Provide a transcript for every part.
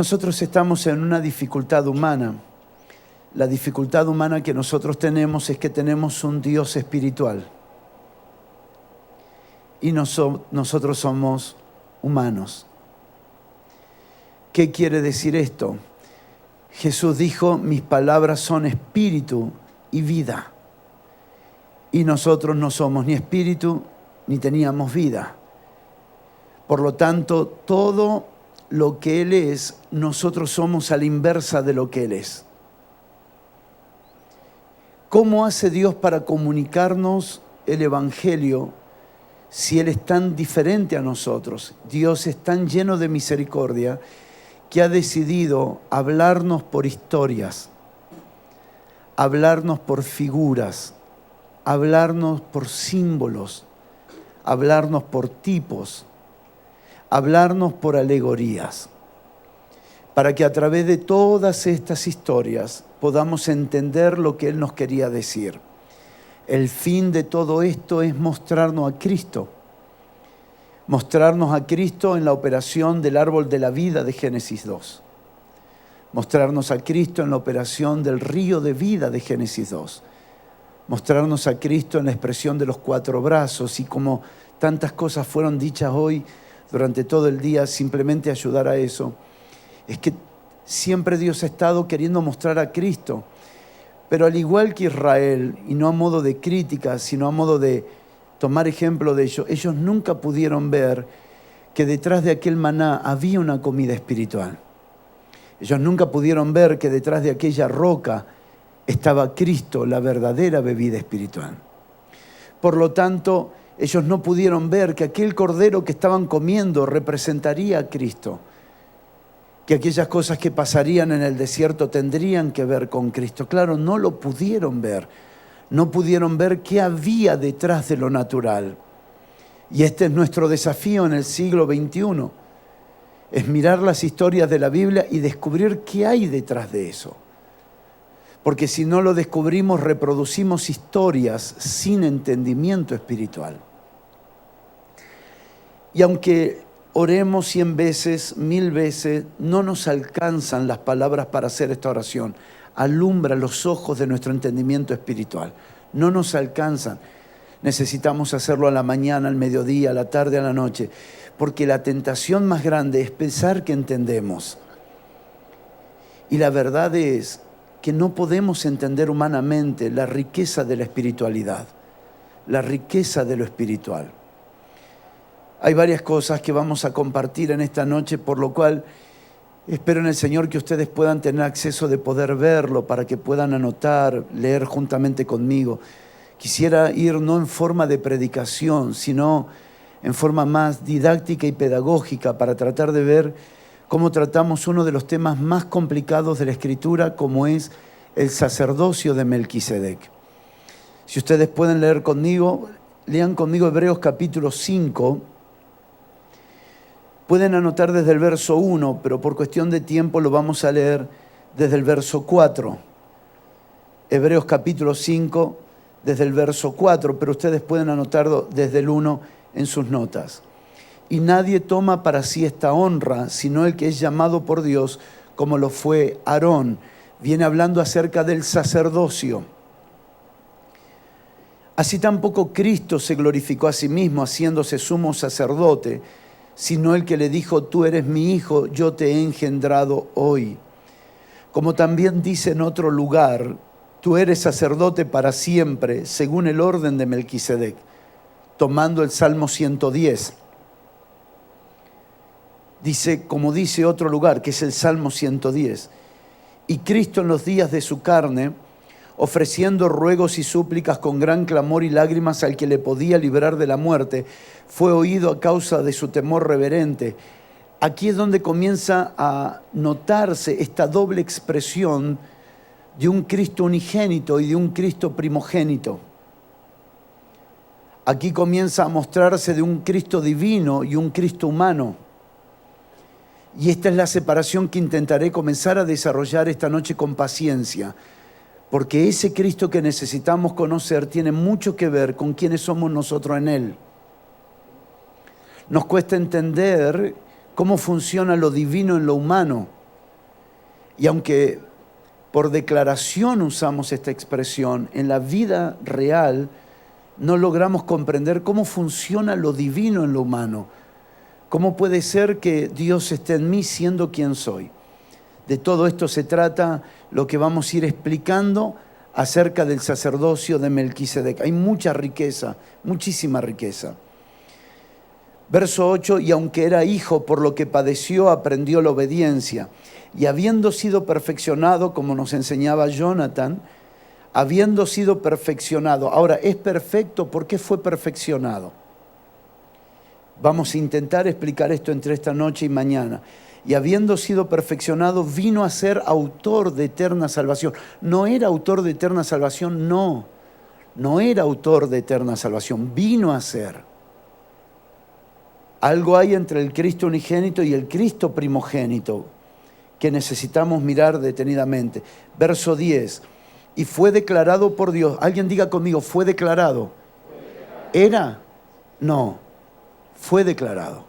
Nosotros estamos en una dificultad humana. La dificultad humana que nosotros tenemos es que tenemos un Dios espiritual. Y nosotros somos humanos. ¿Qué quiere decir esto? Jesús dijo, mis palabras son espíritu y vida. Y nosotros no somos ni espíritu ni teníamos vida. Por lo tanto, todo lo que Él es, nosotros somos a la inversa de lo que Él es. ¿Cómo hace Dios para comunicarnos el Evangelio si Él es tan diferente a nosotros? Dios es tan lleno de misericordia que ha decidido hablarnos por historias, hablarnos por figuras, hablarnos por símbolos, hablarnos por tipos, hablarnos por alegorías, para que a través de todas estas historias podamos entender lo que Él nos quería decir. El fin de todo esto es mostrarnos a Cristo en la operación del árbol de la vida de Génesis 2, mostrarnos a Cristo en la operación del río de vida de Génesis 2, mostrarnos a Cristo en la expresión de los 4 brazos y como tantas cosas fueron dichas hoy durante todo el día, simplemente ayudar a eso. Es que siempre Dios ha estado queriendo mostrar a Cristo, pero al igual que Israel, y no a modo de crítica, sino a modo de tomar ejemplo de ellos nunca pudieron ver que detrás de aquel maná había una comida espiritual. Ellos nunca pudieron ver que detrás de aquella roca estaba Cristo, la verdadera bebida espiritual. Por lo tanto, ellos no pudieron ver que aquel cordero que estaban comiendo representaría a Cristo, que aquellas cosas que pasarían en el desierto tendrían que ver con Cristo. Claro, no lo pudieron ver. No pudieron ver qué había detrás de lo natural. Y este es nuestro desafío en el siglo XXI. Es mirar las historias de la Biblia y descubrir qué hay detrás de eso. Porque si no lo descubrimos, reproducimos historias sin entendimiento espiritual. Y aunque oremos 100 veces, 1000 veces, no nos alcanzan las palabras para hacer esta oración. Alumbra los ojos de nuestro entendimiento espiritual. No nos alcanzan. Necesitamos hacerlo a la mañana, al mediodía, a la tarde, a la noche. Porque la tentación más grande es pensar que entendemos. Y la verdad es que no podemos entender humanamente la riqueza de la espiritualidad, la riqueza de lo espiritual. Hay varias cosas que vamos a compartir en esta noche, por lo cual espero en el Señor que ustedes puedan tener acceso de poder verlo, para que puedan anotar, leer juntamente conmigo. Quisiera ir no en forma de predicación, sino en forma más didáctica y pedagógica, para tratar de ver cómo tratamos uno de los temas más complicados de la Escritura, como es el sacerdocio de Melquisedec. Si ustedes pueden leer conmigo, lean conmigo Hebreos capítulo 5. Pueden anotar desde el verso 1, pero por cuestión de tiempo lo vamos a leer desde el verso 4. Hebreos capítulo 5, desde el verso 4, pero ustedes pueden anotarlo desde el 1 en sus notas. Y nadie toma para sí esta honra, sino el que es llamado por Dios, como lo fue Aarón. Viene hablando acerca del sacerdocio. Así tampoco Cristo se glorificó a sí mismo, haciéndose sumo sacerdote, sino el que le dijo, tú eres mi hijo, yo te he engendrado hoy. Como también dice en otro lugar, tú eres sacerdote para siempre, según el orden de Melquisedec, tomando el Salmo 110. Dice, como dice otro lugar, que es el Salmo 110. Y Cristo en los días de su carne, ofreciendo ruegos y súplicas con gran clamor y lágrimas al que le podía librar de la muerte, fue oído a causa de su temor reverente. Aquí es donde comienza a notarse esta doble expresión de un Cristo unigénito y de un Cristo primogénito. Aquí comienza a mostrarse de un Cristo divino y un Cristo humano. Y esta es la separación que intentaré comenzar a desarrollar esta noche con paciencia, porque ese Cristo que necesitamos conocer tiene mucho que ver con quiénes somos nosotros en Él. Nos cuesta entender cómo funciona lo divino en lo humano, Y aunque por declaración usamos esta expresión, en la vida real no logramos comprender cómo funciona lo divino en lo humano. ¿Cómo puede ser que Dios esté en mí siendo quien soy? De todo esto se trata lo que vamos a ir explicando acerca del sacerdocio de Melquisedec. Hay mucha riqueza, muchísima riqueza. Verso 8, y aunque era hijo, por lo que padeció, aprendió la obediencia. Y habiendo sido perfeccionado, como nos enseñaba Jonathan, habiendo sido perfeccionado. Ahora, ¿es perfecto? ¿Por qué fue perfeccionado? Vamos a intentar explicar esto entre esta noche y mañana. Y habiendo sido perfeccionado, vino a ser autor de eterna salvación. ¿No era autor de eterna salvación? No, no era autor de eterna salvación, vino a ser. Algo hay entre el Cristo unigénito y el Cristo primogénito que necesitamos mirar detenidamente. Verso 10, y fue declarado por Dios. Alguien diga conmigo, ¿fue declarado? ¿Era? No, fue declarado.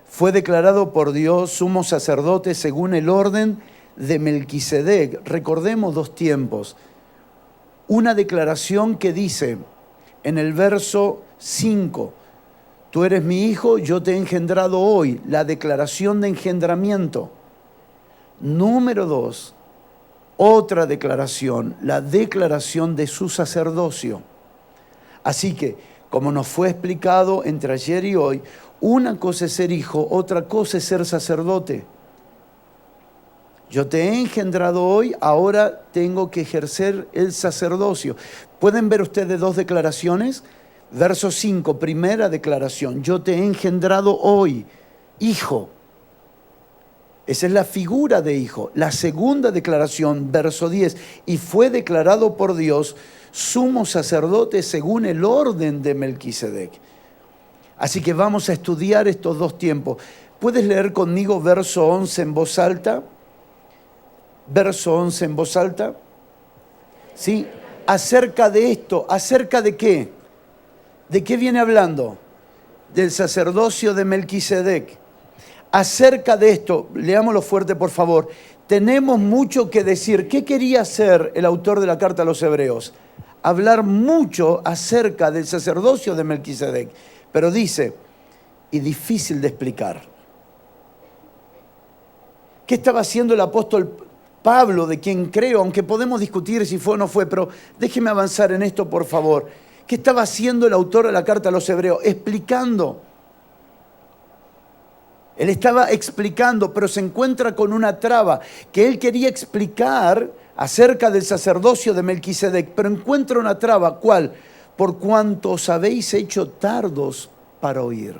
Fue declarado por Dios sumo sacerdote según el orden de Melquisedec. Recordemos dos tiempos. Una declaración que dice en el verso 5, tú eres mi hijo, yo te he engendrado hoy. La declaración de engendramiento. Número 2, otra declaración, la declaración de su sacerdocio. Así que, como nos fue explicado entre ayer y hoy, una cosa es ser hijo, otra cosa es ser sacerdote. Yo te he engendrado hoy, ahora tengo que ejercer el sacerdocio. ¿Pueden ver ustedes dos declaraciones? Verso 5, primera declaración, yo te he engendrado hoy, hijo. Esa es la figura de hijo. La segunda declaración, verso 10, y fue declarado por Dios sumo sacerdote según el orden de Melquisedec. Así que vamos a estudiar estos dos tiempos. ¿Puedes leer conmigo verso 11 en voz alta? Verso 11 en voz alta. ¿Sí? Acerca de esto, ¿acerca de qué? ¿De qué viene hablando? Del sacerdocio de Melquisedec. Acerca de esto, leámoslo fuerte por favor, tenemos mucho que decir. ¿Qué quería hacer el autor de la carta a los Hebreos? Hablar mucho acerca del sacerdocio de Melquisedec. Pero dice, y difícil de explicar. ¿Qué estaba haciendo el apóstol Pablo, de quien creo, aunque podemos discutir si fue o no fue, pero déjeme avanzar en esto por favor? ¿Qué estaba haciendo el autor de la carta a los Hebreos? Explicando. Él estaba explicando, pero se encuentra con una traba, que él quería explicar acerca del sacerdocio de Melquisedec, pero encuentra una traba. ¿Cuál? Por cuanto os habéis hecho tardos para oír,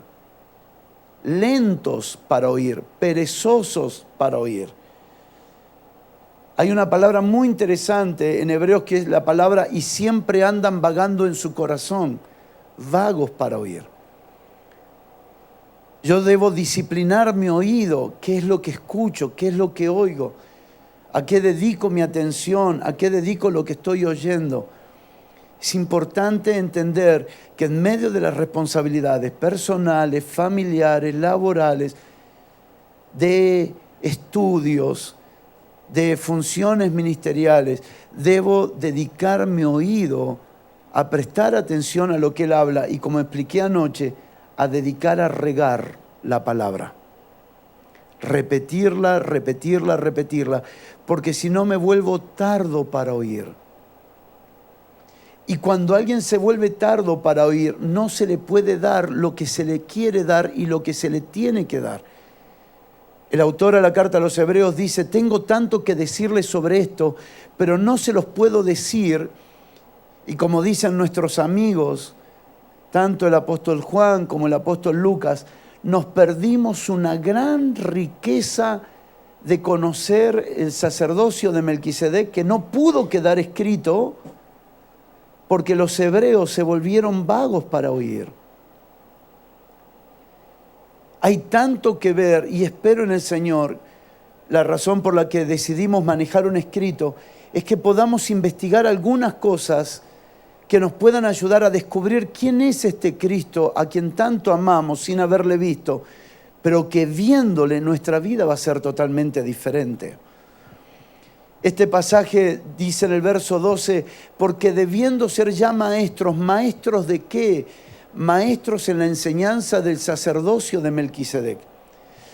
lentos para oír, perezosos para oír. Hay una palabra muy interesante en Hebreos que es la palabra y siempre andan vagando en su corazón, vagos para oír. Yo debo disciplinar mi oído, qué es lo que escucho, qué es lo que oigo, a qué dedico mi atención, a qué dedico lo que estoy oyendo. Es importante entender que en medio de las responsabilidades personales, familiares, laborales, de estudios, de funciones ministeriales, debo dedicar mi oído a prestar atención a lo que Él habla y, como expliqué anoche, a dedicar a regar la palabra. Repetirla, repetirla, repetirla, porque si no me vuelvo tardo para oír. Y cuando alguien se vuelve tardo para oír, no se le puede dar lo que se le quiere dar y lo que se le tiene que dar. El autor a la carta a los Hebreos dice, tengo tanto que decirles sobre esto, pero no se los puedo decir. Y como dicen nuestros amigos, tanto el apóstol Juan como el apóstol Lucas, nos perdimos una gran riqueza de conocer el sacerdocio de Melquisedec que no pudo quedar escrito porque los hebreos se volvieron vagos para oír. Hay tanto que ver y espero en el Señor, la razón por la que decidimos manejar un escrito es que podamos investigar algunas cosas que nos puedan ayudar a descubrir quién es este Cristo a quien tanto amamos sin haberle visto, pero que viéndole nuestra vida va a ser totalmente diferente. Este pasaje dice en el verso 12, porque debiendo ser ya maestros, ¿maestros de qué? Maestros en la enseñanza del sacerdocio de Melquisedec.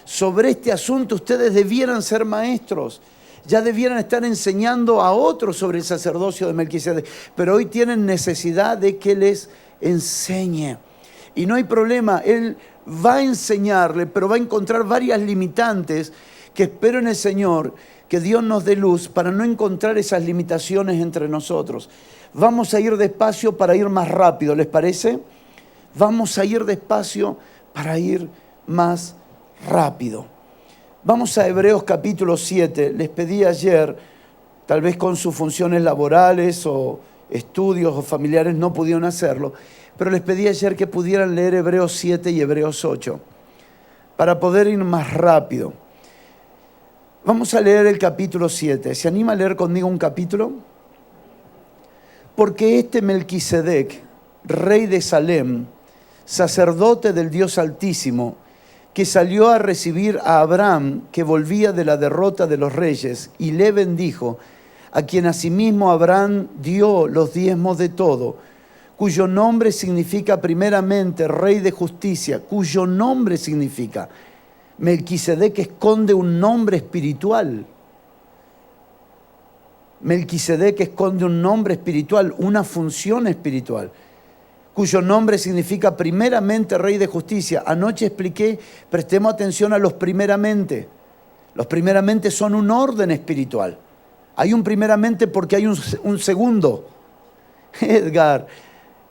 Sobre este asunto ustedes debieran ser maestros, ya debieran estar enseñando a otros sobre el sacerdocio de Melquisedec, pero hoy tienen necesidad de que les enseñe. Y no hay problema, él va a enseñarle, pero va a encontrar varias limitantes que espero en el Señor, que Dios nos dé luz para no encontrar esas limitaciones entre nosotros. Vamos a ir despacio para ir más rápido, ¿les parece? Vamos a ir despacio para ir más rápido. Vamos a Hebreos capítulo 7. Les pedí ayer, tal vez con sus funciones laborales o estudios o familiares no pudieron hacerlo, pero les pedí ayer que pudieran leer Hebreos 7 y Hebreos 8 para poder ir más rápido. Vamos a leer el capítulo 7. ¿Se anima a leer conmigo un capítulo? Porque este Melquisedec, rey de Salem, sacerdote del Dios Altísimo, que salió a recibir a Abraham, que volvía de la derrota de los reyes, y le bendijo, a quien asimismo Abraham dio los diezmos de todo, cuyo nombre significa primeramente Rey de Justicia, cuyo nombre significa... Melquisedec esconde un nombre espiritual. Melquisedec esconde un nombre espiritual, una función espiritual, cuyo nombre significa primeramente Rey de Justicia. Anoche expliqué, prestemos atención a los primeramente. Los primeramente son un orden espiritual. Hay un primeramente porque hay un segundo. Edgar,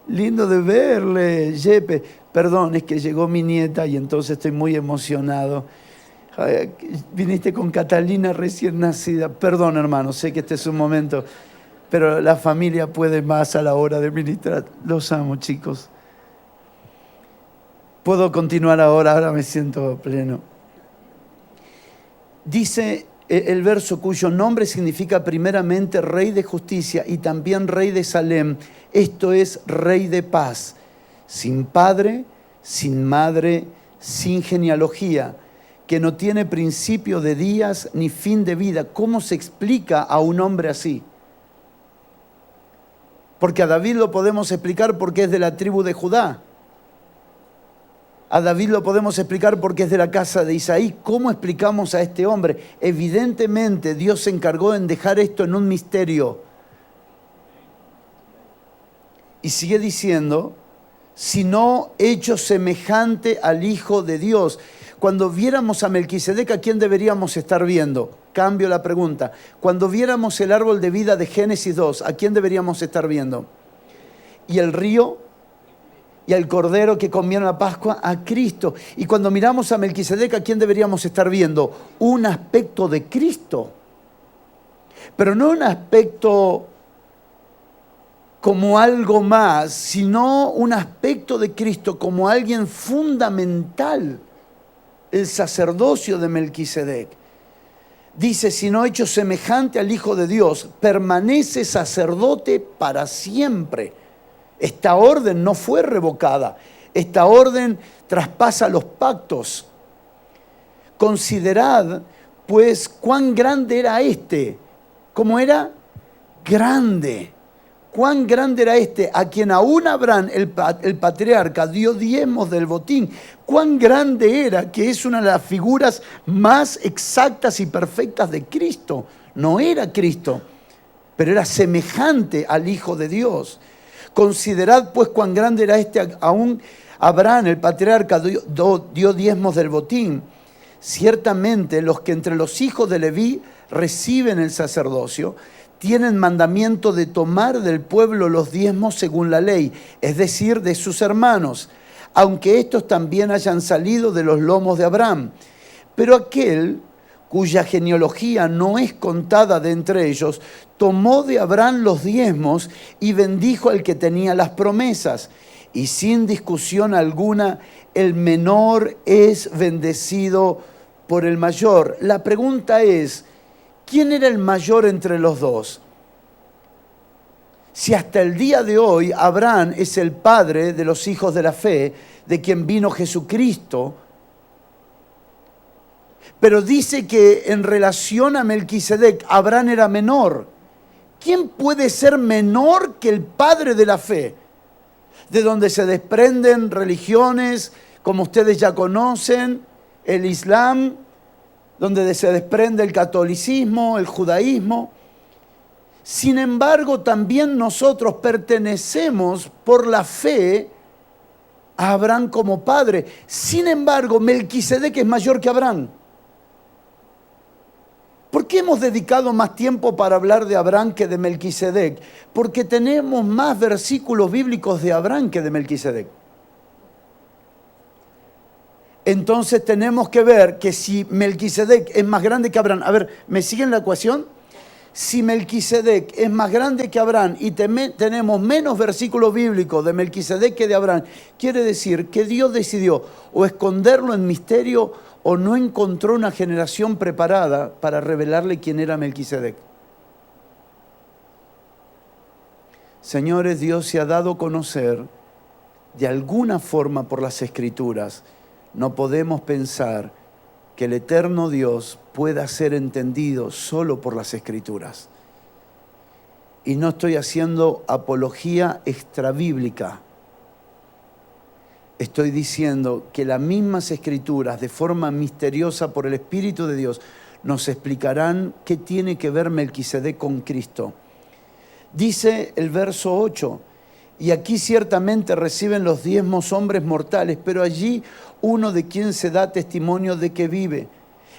lindo de verle, Yepe. Perdón, es que llegó mi nieta y entonces estoy muy emocionado. Ay, viniste con Catalina recién nacida. Perdón, hermano, sé que este es un momento, pero la familia puede más a la hora de ministrar. Los amo, chicos. Puedo continuar ahora me siento pleno. Dice el verso cuyo nombre significa primeramente Rey de Justicia y también Rey de Salem, esto es Rey de Paz. Sin padre, sin madre, sin genealogía, que no tiene principio de días ni fin de vida. ¿Cómo se explica a un hombre así? Porque a David lo podemos explicar porque es de la tribu de Judá. A David lo podemos explicar porque es de la casa de Isaí. ¿Cómo explicamos a este hombre? Evidentemente Dios se encargó en dejar esto en un misterio. Y sigue diciendo, sino hecho semejante al Hijo de Dios. Cuando viéramos a Melquisedec, ¿a quién deberíamos estar viendo? Cambio la pregunta. Cuando viéramos el árbol de vida de Génesis 2, ¿a quién deberíamos estar viendo? ¿Y el río? ¿Y al cordero que comieron la Pascua? A Cristo. Y cuando miramos a Melquisedec, ¿a quién deberíamos estar viendo? Un aspecto de Cristo. Pero no un aspecto como algo más, sino un aspecto de Cristo como alguien fundamental, el sacerdocio de Melquisedec. Dice, sino hecho semejante al Hijo de Dios, permanece sacerdote para siempre. Esta orden no fue revocada, esta orden traspasa los pactos. Considerad, pues, cuán grande era este. ¿Cómo era? Grande. Cuán grande era este, a quien aún Abraham, el patriarca, dio diezmos del botín. Cuán grande era, que es una de las figuras más exactas y perfectas de Cristo. No era Cristo, pero era semejante al Hijo de Dios. Considerad pues cuán grande era este, aún Abraham, el patriarca, dio diezmos del botín. Ciertamente los que entre los hijos de Leví reciben el sacerdocio, tienen mandamiento de tomar del pueblo los diezmos según la ley, es decir, de sus hermanos, aunque estos también hayan salido de los lomos de Abraham. Pero aquel cuya genealogía no es contada de entre ellos, tomó de Abraham los diezmos y bendijo al que tenía las promesas. Y sin discusión alguna, el menor es bendecido por el mayor. La pregunta es, ¿quién era el mayor entre los dos? Si hasta el día de hoy Abraham es el padre de los hijos de la fe, de quien vino Jesucristo, Pero dice que en relación a Melquisedec, Abraham era menor. ¿Quién puede ser menor que el padre de la fe? De donde se desprenden religiones, como ustedes ya conocen, el Islam, donde se desprende el catolicismo, el judaísmo. Sin embargo, también nosotros pertenecemos por la fe a Abraham como padre. Sin embargo, Melquisedec es mayor que Abraham. ¿Por qué hemos dedicado más tiempo para hablar de Abraham que de Melquisedec? Porque tenemos más versículos bíblicos de Abraham que de Melquisedec. Entonces tenemos que ver que si Melquisedec es más grande que Abraham, a ver, ¿me siguen la ecuación? Si Melquisedec es más grande que Abraham y tenemos menos versículos bíblicos de Melquisedec que de Abraham, quiere decir que Dios decidió o esconderlo en misterio o no encontró una generación preparada para revelarle quién era Melquisedec. Señores, Dios se ha dado a conocer de alguna forma por las Escrituras. No podemos pensar que el eterno Dios pueda ser entendido solo por las Escrituras. Y no estoy haciendo apología extrabíblica. Estoy diciendo que las mismas Escrituras, de forma misteriosa por el Espíritu de Dios, nos explicarán qué tiene que ver Melquisedec con Cristo. Dice el verso 8, y aquí ciertamente reciben los diezmos hombres mortales, pero allí uno de quien se da testimonio de que vive.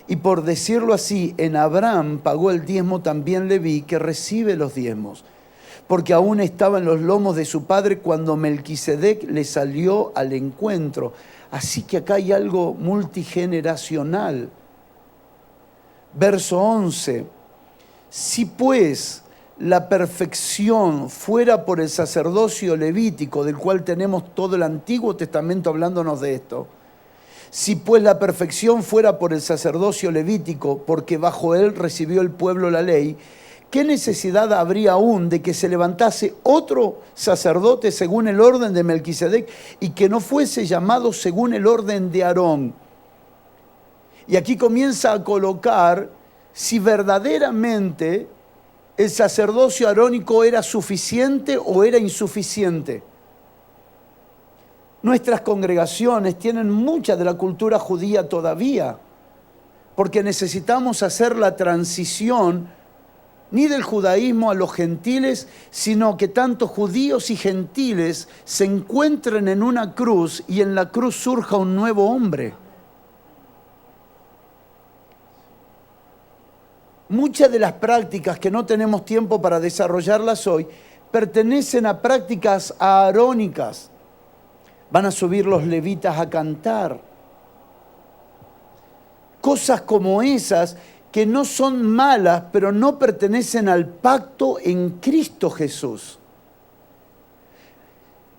Y por decirlo así, en Abraham pagó el diezmo también Leví, que recibe los diezmos, porque aún estaba en los lomos de su padre cuando Melquisedec le salió al encuentro. Así que acá hay algo multigeneracional. Verso 11, si pues la perfección fuera por el sacerdocio levítico, del cual tenemos todo el Antiguo Testamento hablándonos de esto, si pues la perfección fuera por el sacerdocio levítico, porque bajo él recibió el pueblo la ley, ¿qué necesidad habría aún de que se levantase otro sacerdote según el orden de Melquisedec y que no fuese llamado según el orden de Aarón? Y aquí comienza a colocar si verdaderamente el sacerdocio arónico era suficiente o era insuficiente. Nuestras congregaciones tienen mucha de la cultura judía todavía, porque necesitamos hacer la transición ni del judaísmo a los gentiles, sino que tanto judíos y gentiles se encuentren en una cruz y en la cruz surja un nuevo hombre. Muchas de las prácticas que no tenemos tiempo para desarrollarlas hoy pertenecen a prácticas aarónicas. Van a subir los levitas a cantar. Cosas como esas que no son malas, pero no pertenecen al pacto en Cristo Jesús.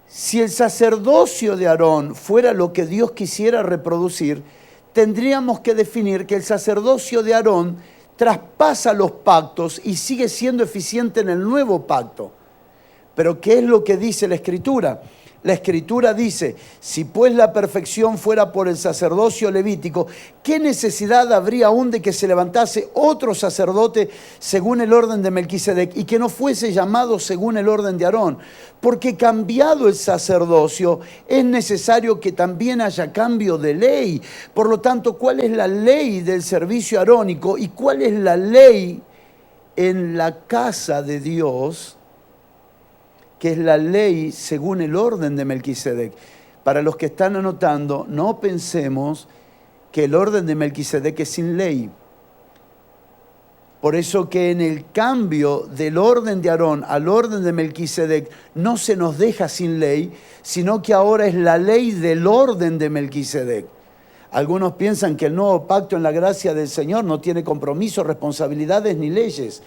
Si el sacerdocio de Aarón fuera lo que Dios quisiera reproducir, tendríamos que definir que el sacerdocio de Aarón traspasa los pactos y sigue siendo eficiente en el nuevo pacto. Pero ¿qué es lo que dice la Escritura? La Escritura dice, si pues la perfección fuera por el sacerdocio levítico, ¿qué necesidad habría aún de que se levantase otro sacerdote según el orden de Melquisedec y que no fuese llamado según el orden de Aarón? Porque cambiado el sacerdocio, es necesario que también haya cambio de ley. Por lo tanto, ¿cuál es la ley del servicio arónico y cuál es la ley en la casa de Dios? Que es la ley según el orden de Melquisedec. Para los que están anotando, no pensemos que el orden de Melquisedec es sin ley. Por eso que en el cambio del orden de Aarón al orden de Melquisedec no se nos deja sin ley, sino que ahora es la ley del orden de Melquisedec. Algunos piensan que el nuevo pacto en la gracia del Señor no tiene compromisos, responsabilidades ni leyes.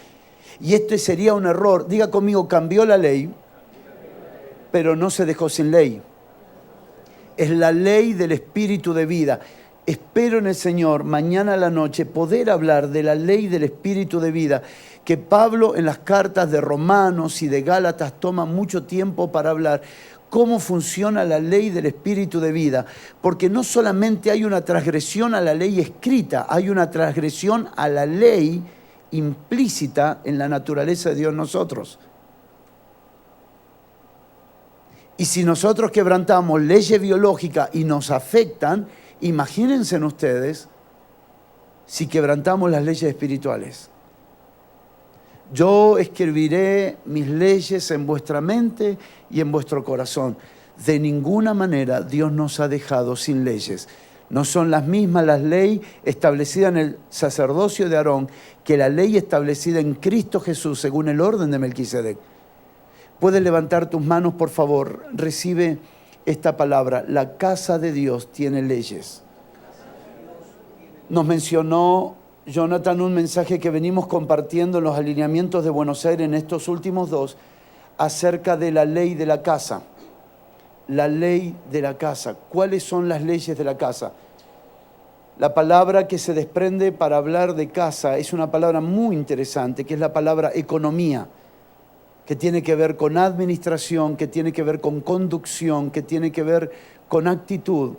Y este sería un error. Diga conmigo, cambió la ley, pero no se dejó sin ley. Es la ley del Espíritu de vida. Espero en el Señor mañana a la noche poder hablar de la ley del Espíritu de vida, que Pablo en las cartas de Romanos y de Gálatas toma mucho tiempo para hablar, cómo funciona la ley del Espíritu de vida, porque no solamente hay una transgresión a la ley escrita, hay una transgresión a la ley implícita en la naturaleza de Dios en nosotros. Y si nosotros quebrantamos leyes biológicas y nos afectan, imagínense ustedes si quebrantamos las leyes espirituales. Yo escribiré mis leyes en vuestra mente y en vuestro corazón. De ninguna manera Dios nos ha dejado sin leyes. No son las mismas las leyes establecidas en el sacerdocio de Aarón que la ley establecida en Cristo Jesús según el orden de Melquisedec. Puedes levantar tus manos, por favor. Recibe esta palabra. La casa de Dios tiene leyes. Nos mencionó Jonathan un mensaje que venimos compartiendo en los alineamientos de Buenos Aires en estos últimos 2 acerca de la ley de la casa. La ley de la casa. ¿Cuáles son las leyes de la casa? La palabra que se desprende para hablar de casa es una palabra muy interesante, que es la palabra economía, que tiene que ver con administración, que tiene que ver con conducción, que tiene que ver con actitud,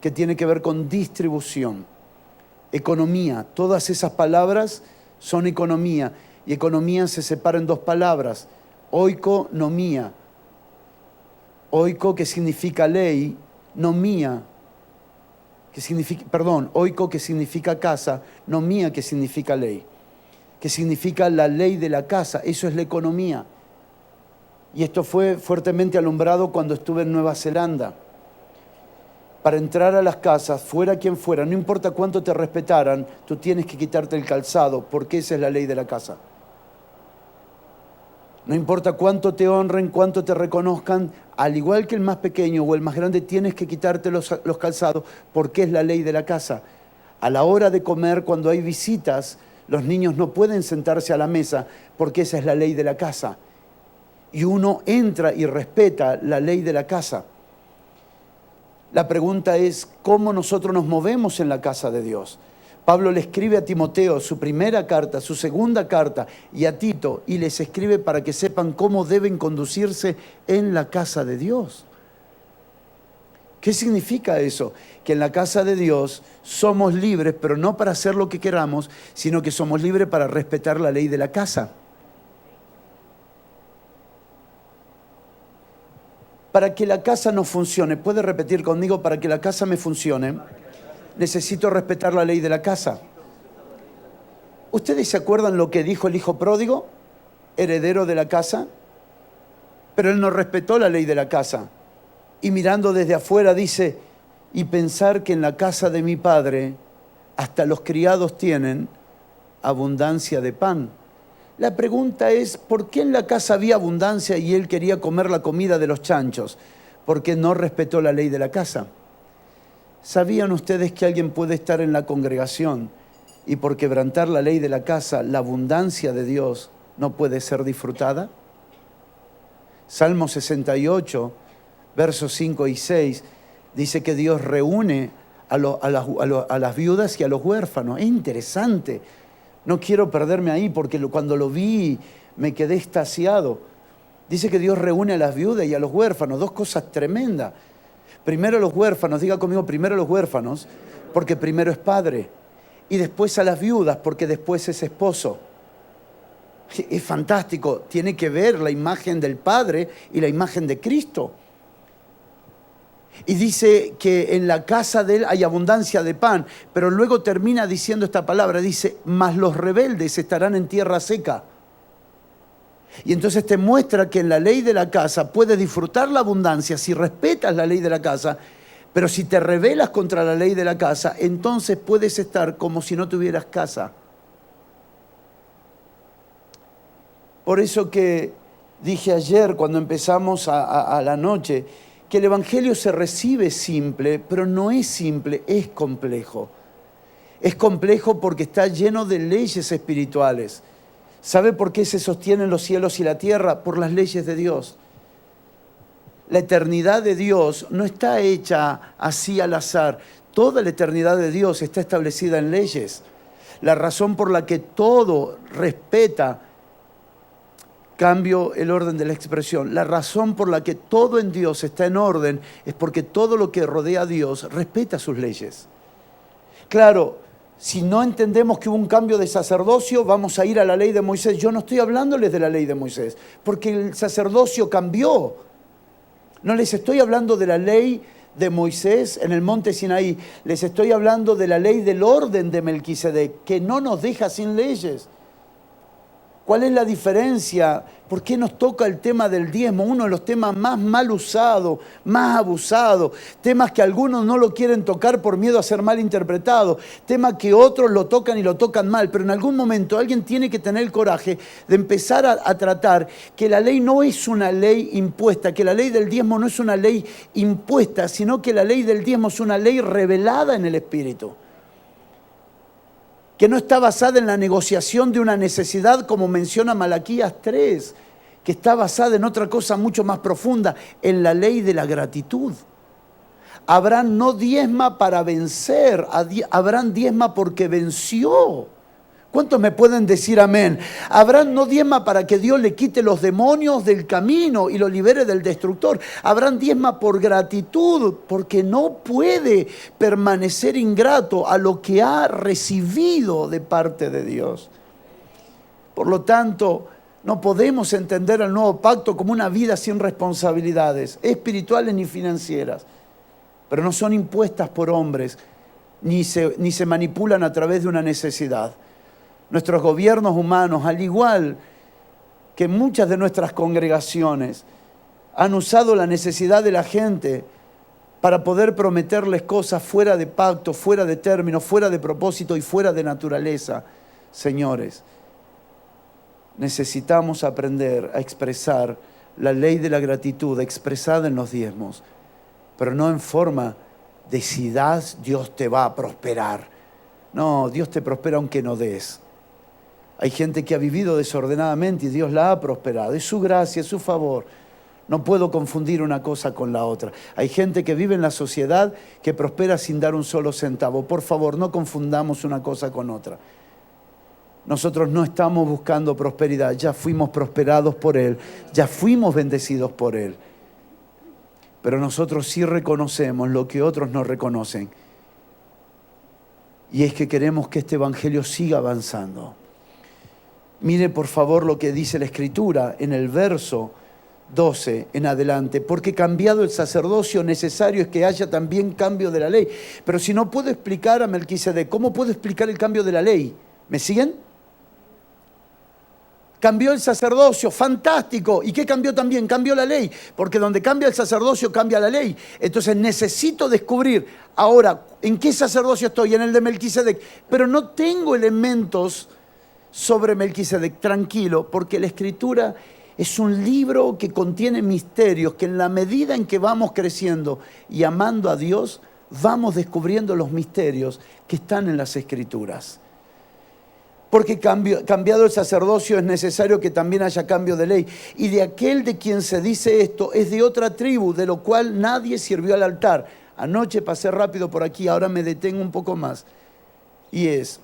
que tiene que ver con distribución. Economía, todas esas palabras son economía, y economía se separa en 2 palabras, oikonomía, oiko que significa ley, nomía, que significa, oiko que significa casa, nomía que significa ley, que significa la ley de la casa, eso es la economía. Y esto fue fuertemente alumbrado cuando estuve en Nueva Zelanda. Para entrar a las casas, fuera quien fuera, no importa cuánto te respetaran, tú tienes que quitarte el calzado, porque esa es la ley de la casa. No importa cuánto te honren, cuánto te reconozcan, al igual que el más pequeño o el más grande, tienes que quitarte los calzados, porque es la ley de la casa. A la hora de comer, cuando hay visitas, los niños no pueden sentarse a la mesa, porque esa es la ley de la casa. Y uno entra y respeta la ley de la casa. La pregunta es, ¿cómo nosotros nos movemos en la casa de Dios? Pablo le escribe a Timoteo su primera carta, su segunda carta, y a Tito, y les escribe para que sepan cómo deben conducirse en la casa de Dios. ¿Qué significa eso? Que en la casa de Dios somos libres, pero no para hacer lo que queramos, sino que somos libres para respetar la ley de la casa. Para que la casa no funcione, ¿puede repetir conmigo? Para que la casa me funcione, necesito respetar la ley de la casa. ¿Ustedes se acuerdan lo que dijo el hijo pródigo, heredero de la casa? Pero él no respetó la ley de la casa. Y mirando desde afuera dice, y pensar que en la casa de mi padre hasta los criados tienen abundancia de pan. La pregunta es, ¿por qué en la casa había abundancia y él quería comer la comida de los chanchos? Porque no respetó la ley de la casa. ¿Sabían ustedes que alguien puede estar en la congregación y por quebrantar la ley de la casa, la abundancia de Dios no puede ser disfrutada? Salmo 68, versos 5 y 6, dice que Dios reúne a las viudas y a los huérfanos. Es interesante. No quiero perderme ahí porque cuando lo vi me quedé extasiado. Dice que Dios reúne a las viudas y a los huérfanos, 2 cosas tremendas. Primero los huérfanos, diga conmigo, primero los huérfanos, porque primero es padre. Y después a las viudas, porque después es esposo. Es fantástico, tiene que ver la imagen del Padre y la imagen de Cristo. Y dice que en la casa de él hay abundancia de pan, pero luego termina diciendo esta palabra, dice, mas los rebeldes estarán en tierra seca. Y entonces te muestra que en la ley de la casa puedes disfrutar la abundancia si respetas la ley de la casa, pero si te rebelas contra la ley de la casa, entonces puedes estar como si no tuvieras casa. Por eso que dije ayer cuando empezamos a la noche, que el Evangelio se recibe simple, pero no es simple, es complejo. Es complejo porque está lleno de leyes espirituales. ¿Sabe por qué se sostienen los cielos y la tierra? Por las leyes de Dios. La eternidad de Dios no está hecha así al azar. Toda la eternidad de Dios está establecida en leyes. La razón por la que todo respeta Cambio el orden de la expresión. La razón por la que todo en Dios está en orden es porque todo lo que rodea a Dios respeta sus leyes. Claro, si no entendemos que hubo un cambio de sacerdocio, vamos a ir a la ley de Moisés. Yo no estoy hablándoles de la ley de Moisés, porque el sacerdocio cambió. No les estoy hablando de la ley de Moisés en el monte Sinaí. Les estoy hablando de la ley del orden de Melquisedec, que no nos deja sin leyes. ¿Cuál es la diferencia? ¿Por qué nos toca el tema del diezmo? Uno de los temas más mal usados, más abusados, temas que algunos no lo quieren tocar por miedo a ser mal interpretados, temas que otros lo tocan y lo tocan mal, pero en algún momento alguien tiene que tener el coraje de empezar a tratar que la ley no es una ley impuesta, que la ley del diezmo no es una ley impuesta, sino que la ley del diezmo es una ley revelada en el Espíritu, que no está basada en la negociación de una necesidad como menciona Malaquías 3, que está basada en otra cosa mucho más profunda, en la ley de la gratitud. Abraham no diezma para vencer, Abraham diezma porque venció. ¿Cuántos me pueden decir amén? Abraham no diezma para que Dios le quite los demonios del camino y lo libere del destructor. Abraham diezma por gratitud, porque no puede permanecer ingrato a lo que ha recibido de parte de Dios. Por lo tanto, no podemos entender el nuevo pacto como una vida sin responsabilidades espirituales ni financieras, pero no son impuestas por hombres, ni se manipulan a través de una necesidad. Nuestros gobiernos humanos, al igual que muchas de nuestras congregaciones, han usado la necesidad de la gente para poder prometerles cosas fuera de pacto, fuera de término, fuera de propósito y fuera de naturaleza. Señores, necesitamos aprender a expresar la ley de la gratitud expresada en los diezmos, pero no en forma de si das, Dios te va a prosperar. No, Dios te prospera aunque no des. Hay gente que ha vivido desordenadamente y Dios la ha prosperado. Es su gracia, es su favor. No puedo confundir una cosa con la otra. Hay gente que vive en la sociedad que prospera sin dar un solo centavo. Por favor, no confundamos una cosa con otra. Nosotros no estamos buscando prosperidad. Ya fuimos prosperados por Él. Ya fuimos bendecidos por Él. Pero nosotros sí reconocemos lo que otros no reconocen. Y es que queremos que este evangelio siga avanzando. Mire por favor lo que dice la Escritura en el verso 12 en adelante. Porque cambiado el sacerdocio, necesario es que haya también cambio de la ley. Pero si no puedo explicar a Melquisedec, ¿cómo puedo explicar el cambio de la ley? ¿Me siguen? Cambió el sacerdocio, fantástico. ¿Y qué cambió también? Cambió la ley. Porque donde cambia el sacerdocio, cambia la ley. Entonces necesito descubrir ahora en qué sacerdocio estoy, en el de Melquisedec. Pero no tengo elementos sobre Melquisedec, tranquilo, porque la Escritura es un libro que contiene misterios, que en la medida en que vamos creciendo y amando a Dios, vamos descubriendo los misterios que están en las Escrituras. Porque cambiado el sacerdocio es necesario que también haya cambio de ley. Y de aquel de quien se dice esto es de otra tribu, de lo cual nadie sirvió al altar. Anoche pasé rápido por aquí, ahora me detengo un poco más. Y es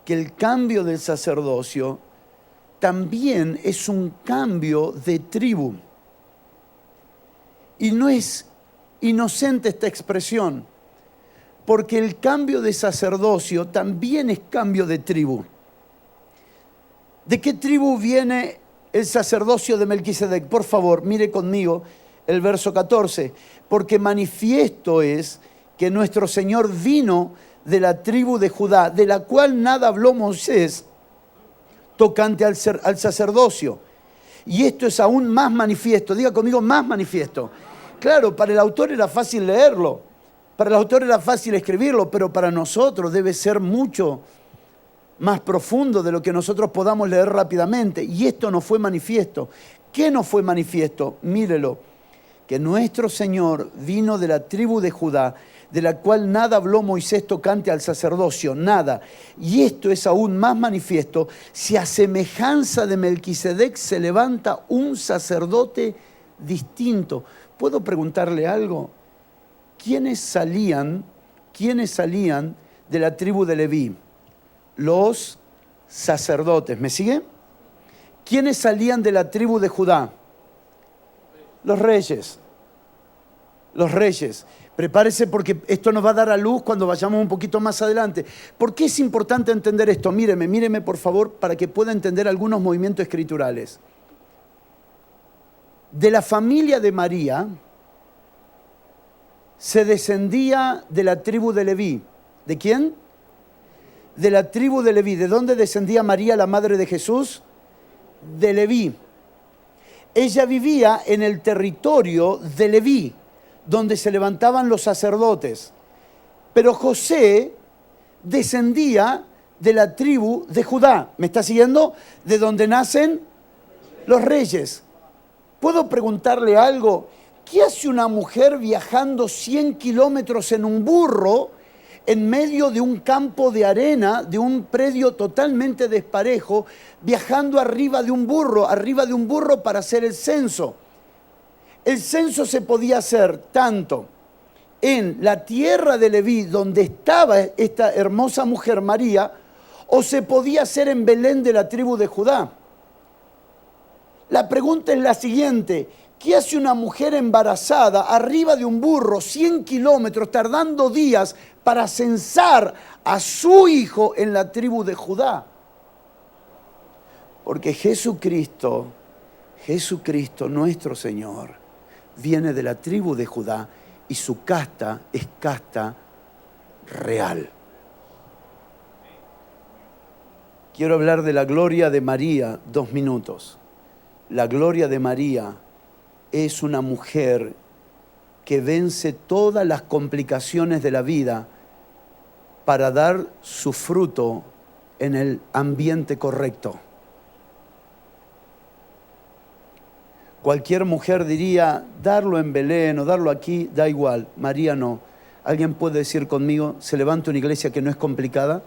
que el cambio del sacerdocio también es un cambio de tribu. Y no es inocente esta expresión, porque el cambio de sacerdocio también es cambio de tribu. ¿De qué tribu viene el sacerdocio de Melquisedec? Por favor, mire conmigo el verso 14. Porque manifiesto es que nuestro Señor vino de la tribu de Judá, de la cual nada habló Moisés tocante al sacerdocio. Y esto es aún más manifiesto. Diga conmigo, más manifiesto. Claro, para el autor era fácil leerlo, para el autor era fácil escribirlo, pero para nosotros debe ser mucho más profundo de lo que nosotros podamos leer rápidamente. Y esto no fue manifiesto. ¿Qué no fue manifiesto? Mírelo, que nuestro Señor vino de la tribu de Judá, de la cual nada habló Moisés tocante al sacerdocio, nada. Y esto es aún más manifiesto si a semejanza de Melquisedec se levanta un sacerdote distinto. ¿Puedo preguntarle algo? ¿Quiénes salían de la tribu de Leví? Los sacerdotes. ¿Me sigue? ¿Quiénes salían de la tribu de Judá? Los reyes. Los reyes. Prepárese porque esto nos va a dar a luz cuando vayamos un poquito más adelante. ¿Por qué es importante entender esto? Míreme por favor para que pueda entender algunos movimientos escriturales. De la familia de María se descendía de la tribu de Leví. ¿De quién? De la tribu de Leví. ¿De dónde descendía María, la madre de Jesús? De Leví. Ella vivía en el territorio de Leví, donde se levantaban los sacerdotes. Pero José descendía de la tribu de Judá. ¿Me está siguiendo? De donde nacen los reyes. ¿Puedo preguntarle algo? ¿Qué hace una mujer viajando 100 kilómetros en un burro en medio de un campo de arena, de un predio totalmente desparejo, viajando arriba de un burro para hacer el censo? El censo se podía hacer tanto en la tierra de Leví, donde estaba esta hermosa mujer María, o se podía hacer en Belén de la tribu de Judá. La pregunta es la siguiente: ¿qué hace una mujer embarazada arriba de un burro 100 kilómetros, tardando días para censar a su hijo en la tribu de Judá? Porque Jesucristo, nuestro Señor, viene de la tribu de Judá y su casta es casta real. Quiero hablar de la gloria de María 2 minutos. La gloria de María es una mujer que vence todas las complicaciones de la vida para dar su fruto en el ambiente correcto. Cualquier mujer diría, darlo en Belén o darlo aquí, da igual. María no. ¿Alguien puede decir conmigo, se levanta una iglesia que no es complicada?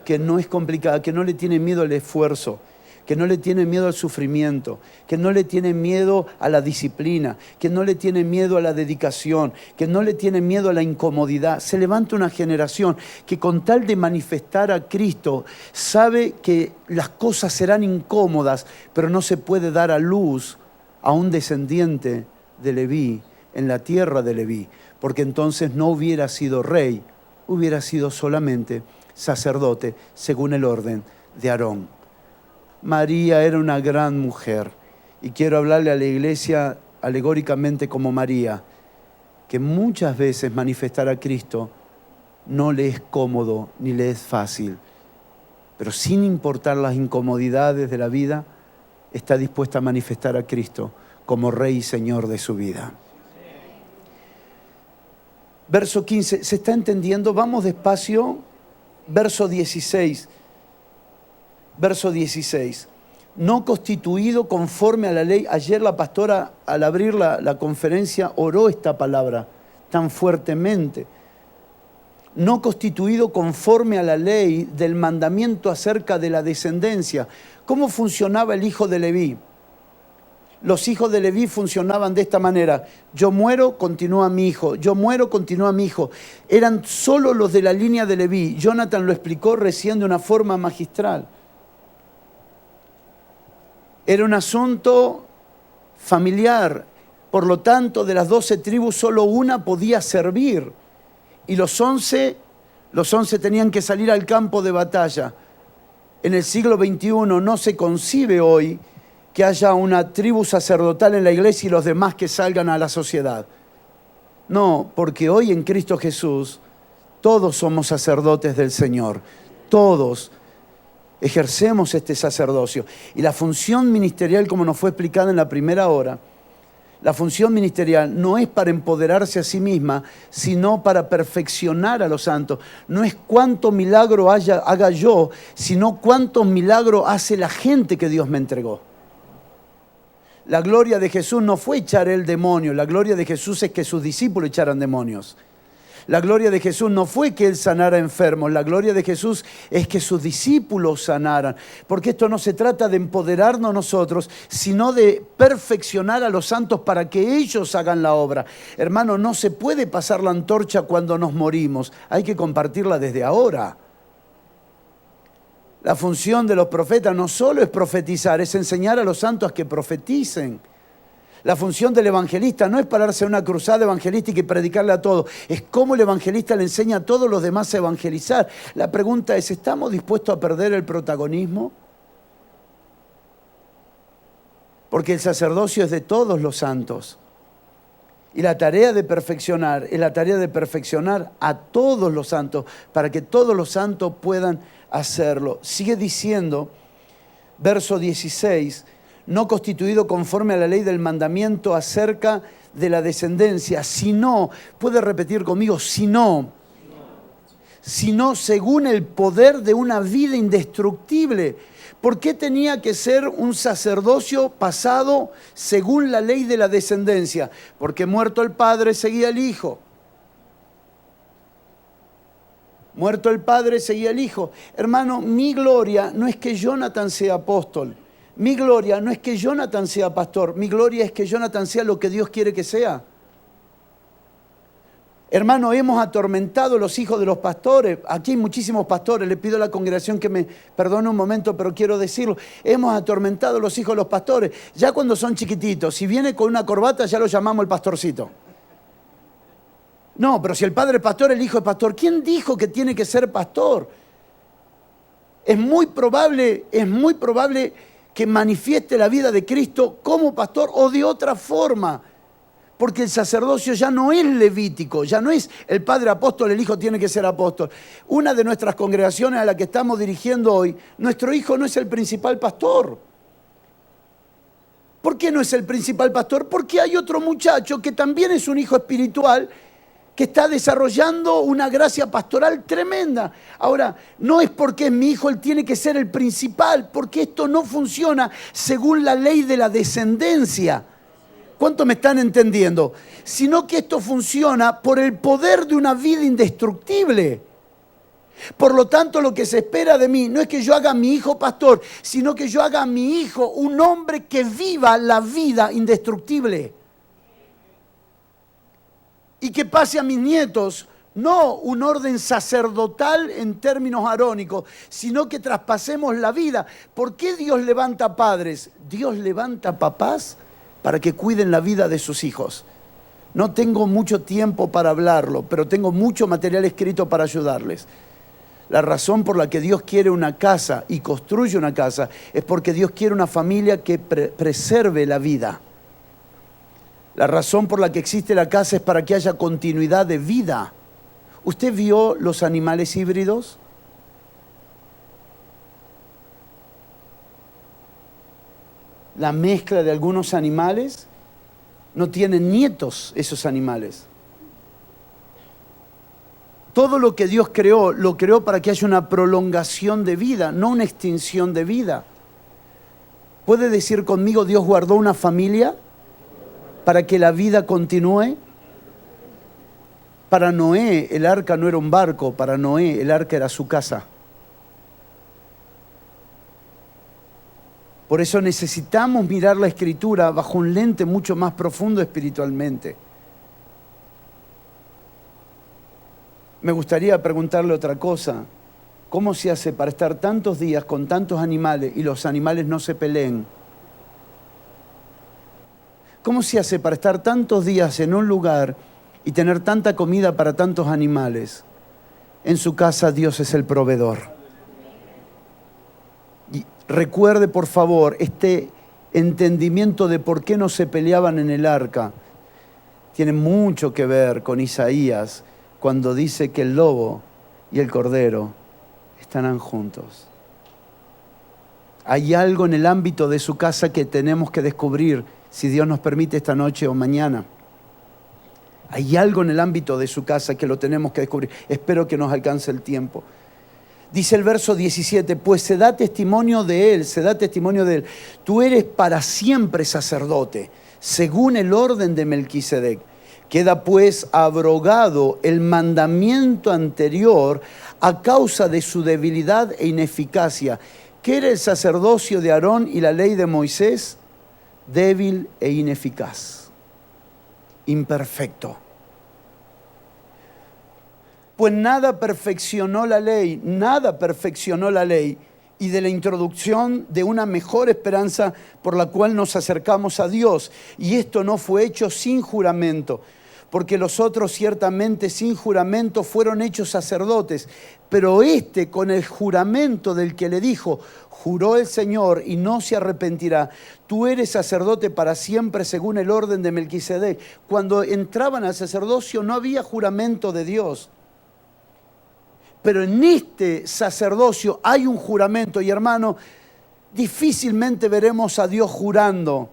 Que no es complicada, que no le tiene miedo al esfuerzo, que no le tiene miedo al sufrimiento, que no le tiene miedo a la disciplina, que no le tiene miedo a la dedicación, que no le tiene miedo a la incomodidad. Se levanta una generación que con tal de manifestar a Cristo sabe que las cosas serán incómodas, pero no se puede dar a luz a un descendiente de Leví, en la tierra de Leví, porque entonces no hubiera sido rey, hubiera sido solamente sacerdote según el orden de Aarón. María era una gran mujer y quiero hablarle a la iglesia alegóricamente como María, que muchas veces manifestar a Cristo no le es cómodo ni le es fácil, pero sin importar las incomodidades de la vida, está dispuesta a manifestar a Cristo como Rey y Señor de su vida. Verso 15, ¿se está entendiendo? Vamos despacio. Verso 16. Verso 16. No constituido conforme a la ley. Ayer la pastora, al abrir la conferencia, oró esta palabra tan fuertemente. No constituido conforme a la ley del mandamiento acerca de la descendencia. ¿Cómo funcionaba el hijo de Leví? Los hijos de Leví funcionaban de esta manera: yo muero, continúa mi hijo; yo muero, continúa mi hijo. Eran solo los de la línea de Leví. Jonathan lo explicó recién de una forma magistral. Era un asunto familiar. Por lo tanto, de las 12 tribus, solo una podía servir. Y los 11 tenían que salir al campo de batalla. En el siglo XXI no se concibe hoy que haya una tribu sacerdotal en la iglesia y los demás que salgan a la sociedad. No, porque hoy en Cristo Jesús todos somos sacerdotes del Señor. Todos ejercemos este sacerdocio. Y la función ministerial, como nos fue explicada en la primera hora, la función ministerial no es para empoderarse a sí misma, sino para perfeccionar a los santos. No es cuánto milagro haga yo, sino cuántos milagros hace la gente que Dios me entregó. La gloria de Jesús no fue echar el demonio. La gloria de Jesús es que sus discípulos echaran demonios. La gloria de Jesús no fue que Él sanara enfermos. La gloria de Jesús es que sus discípulos sanaran. Porque esto no se trata de empoderarnos nosotros, sino de perfeccionar a los santos para que ellos hagan la obra. Hermano, no se puede pasar la antorcha cuando nos morimos. Hay que compartirla desde ahora. La función de los profetas no solo es profetizar, es enseñar a los santos a que profeticen. La función del evangelista no es pararse en una cruzada evangelística y predicarle a todos. Es cómo el evangelista le enseña a todos los demás a evangelizar. La pregunta es, ¿estamos dispuestos a perder el protagonismo? Porque el sacerdocio es de todos los santos. Y la tarea de perfeccionar es la tarea de perfeccionar a todos los santos para que todos los santos puedan hacerlo. Sigue diciendo, verso 16, no constituido conforme a la ley del mandamiento acerca de la descendencia, sino, puede repetir conmigo, sino según el poder de una vida indestructible. ¿Por qué tenía que ser un sacerdocio pasado según la ley de la descendencia? Porque muerto el padre seguía el hijo. Muerto el padre seguía el hijo. Hermano, mi gloria no es que Jonathan sea apóstol. Mi gloria no es que Jonathan sea pastor. Mi gloria es que Jonathan sea lo que Dios quiere que sea. Hermano, hemos atormentado a los hijos de los pastores. Aquí hay muchísimos pastores. Le pido a la congregación que me perdone un momento, pero quiero decirlo. Hemos atormentado a los hijos de los pastores. Ya cuando son chiquititos, si viene con una corbata, ya lo llamamos el pastorcito. No, pero si el padre es pastor, el hijo es pastor. ¿Quién dijo que tiene que ser pastor? Es muy probable que manifieste la vida de Cristo como pastor o de otra forma. Porque el sacerdocio ya no es levítico, ya no es el padre apóstol, el hijo tiene que ser apóstol. Una de nuestras congregaciones a la que estamos dirigiendo hoy, nuestro hijo no es el principal pastor. ¿Por qué no es el principal pastor? Porque hay otro muchacho que también es un hijo espiritual que está desarrollando una gracia pastoral tremenda. Ahora, no es porque es mi hijo, él tiene que ser el principal, porque esto no funciona según la ley de la descendencia. ¿Cuánto me están entendiendo? Sino que esto funciona por el poder de una vida indestructible. Por lo tanto, lo que se espera de mí no es que yo haga a mi hijo pastor, sino que yo haga a mi hijo un hombre que viva la vida indestructible. Y que pase a mis nietos no un orden sacerdotal en términos arónicos, sino que traspasemos la vida. ¿Por qué Dios levanta padres? Dios levanta papás para que cuiden la vida de sus hijos. No tengo mucho tiempo para hablarlo, pero tengo mucho material escrito para ayudarles. La razón por la que Dios quiere una casa y construye una casa es porque Dios quiere una familia que preserve la vida. La razón por la que existe la casa es para que haya continuidad de vida. ¿Usted vio los animales híbridos? La mezcla de algunos animales, no tienen nietos esos animales. Todo lo que Dios creó, lo creó para que haya una prolongación de vida, no una extinción de vida. ¿Puede decir conmigo, Dios guardó una familia para que la vida continúe? Para Noé, el arca no era un barco, para Noé, el arca era su casa. Por eso necesitamos mirar la Escritura bajo un lente mucho más profundo espiritualmente. Me gustaría preguntarle otra cosa. ¿Cómo se hace para estar tantos días con tantos animales y los animales no se peleen? ¿Cómo se hace para estar tantos días en un lugar y tener tanta comida para tantos animales? En su casa Dios es el proveedor. Y recuerde, por favor, este entendimiento de por qué no se peleaban en el arca. Tiene mucho que ver con Isaías, cuando dice que el lobo y el cordero estarán juntos. Hay algo en el ámbito de su casa que tenemos que descubrir, si Dios nos permite esta noche o mañana. Hay algo en el ámbito de su casa que lo tenemos que descubrir. Espero que nos alcance el tiempo. Dice el verso 17, pues se da testimonio de él. Tú eres para siempre sacerdote, según el orden de Melquisedec. Queda pues abrogado el mandamiento anterior a causa de su debilidad e ineficacia. ¿Qué era el sacerdocio de Aarón y la ley de Moisés? Débil e ineficaz, imperfecto. Pues nada perfeccionó la ley y de la introducción de una mejor esperanza por la cual nos acercamos a Dios. Y esto no fue hecho sin juramento, porque los otros ciertamente sin juramento fueron hechos sacerdotes, pero este con el juramento del que le dijo, juró el Señor y no se arrepentirá, tú eres sacerdote para siempre según el orden de Melquisedec. Cuando entraban al sacerdocio no había juramento de Dios. Pero en este sacerdocio hay un juramento y hermano, difícilmente veremos a Dios jurando,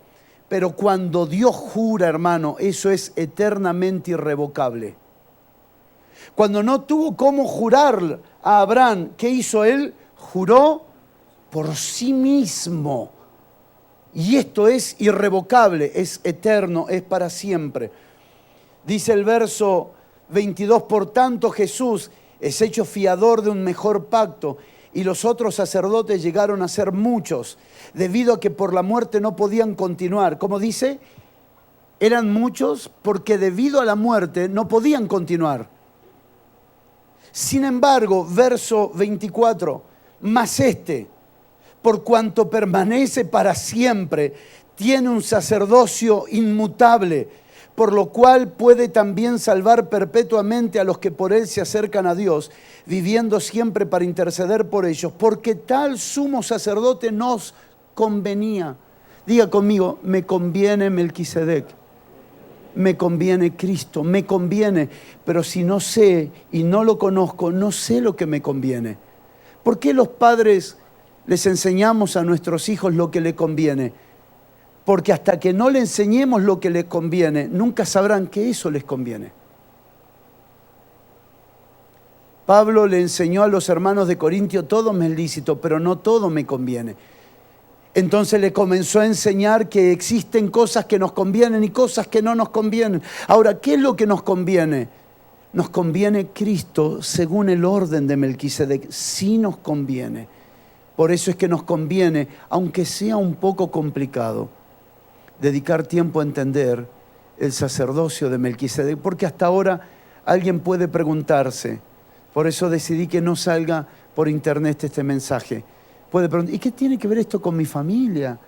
pero cuando Dios jura, hermano, eso es eternamente irrevocable. Cuando no tuvo cómo jurar a Abraham, ¿qué hizo él? Juró por sí mismo. Y esto es irrevocable, es eterno, es para siempre. Dice el verso 22, por tanto Jesús es hecho fiador de un mejor pacto, y los otros sacerdotes llegaron a ser muchos, debido a que por la muerte no podían continuar. Como dice, eran muchos porque debido a la muerte no podían continuar. Sin embargo, verso 24, mas este, por cuanto permanece para siempre, tiene un sacerdocio inmutable, por lo cual puede también salvar perpetuamente a los que por él se acercan a Dios, viviendo siempre para interceder por ellos, porque tal sumo sacerdote nos convenía. Diga conmigo, me conviene Melquisedec, me conviene Cristo, me conviene, pero si no sé y no lo conozco, no sé lo que me conviene. ¿Por qué los padres les enseñamos a nuestros hijos lo que les conviene? Porque hasta que no le enseñemos lo que les conviene, nunca sabrán que eso les conviene. Pablo le enseñó a los hermanos de Corintio, todo me es lícito, pero no todo me conviene. Entonces le comenzó a enseñar que existen cosas que nos convienen y cosas que no nos convienen. Ahora, ¿qué es lo que nos conviene? Nos conviene Cristo según el orden de Melquisedec. Sí nos conviene. Por eso es que nos conviene, aunque sea un poco complicado, dedicar tiempo a entender el sacerdocio de Melquisedec, porque hasta ahora alguien puede preguntarse, por eso decidí que no salga por internet este mensaje, puede preguntar, ¿y qué tiene que ver esto con mi familia?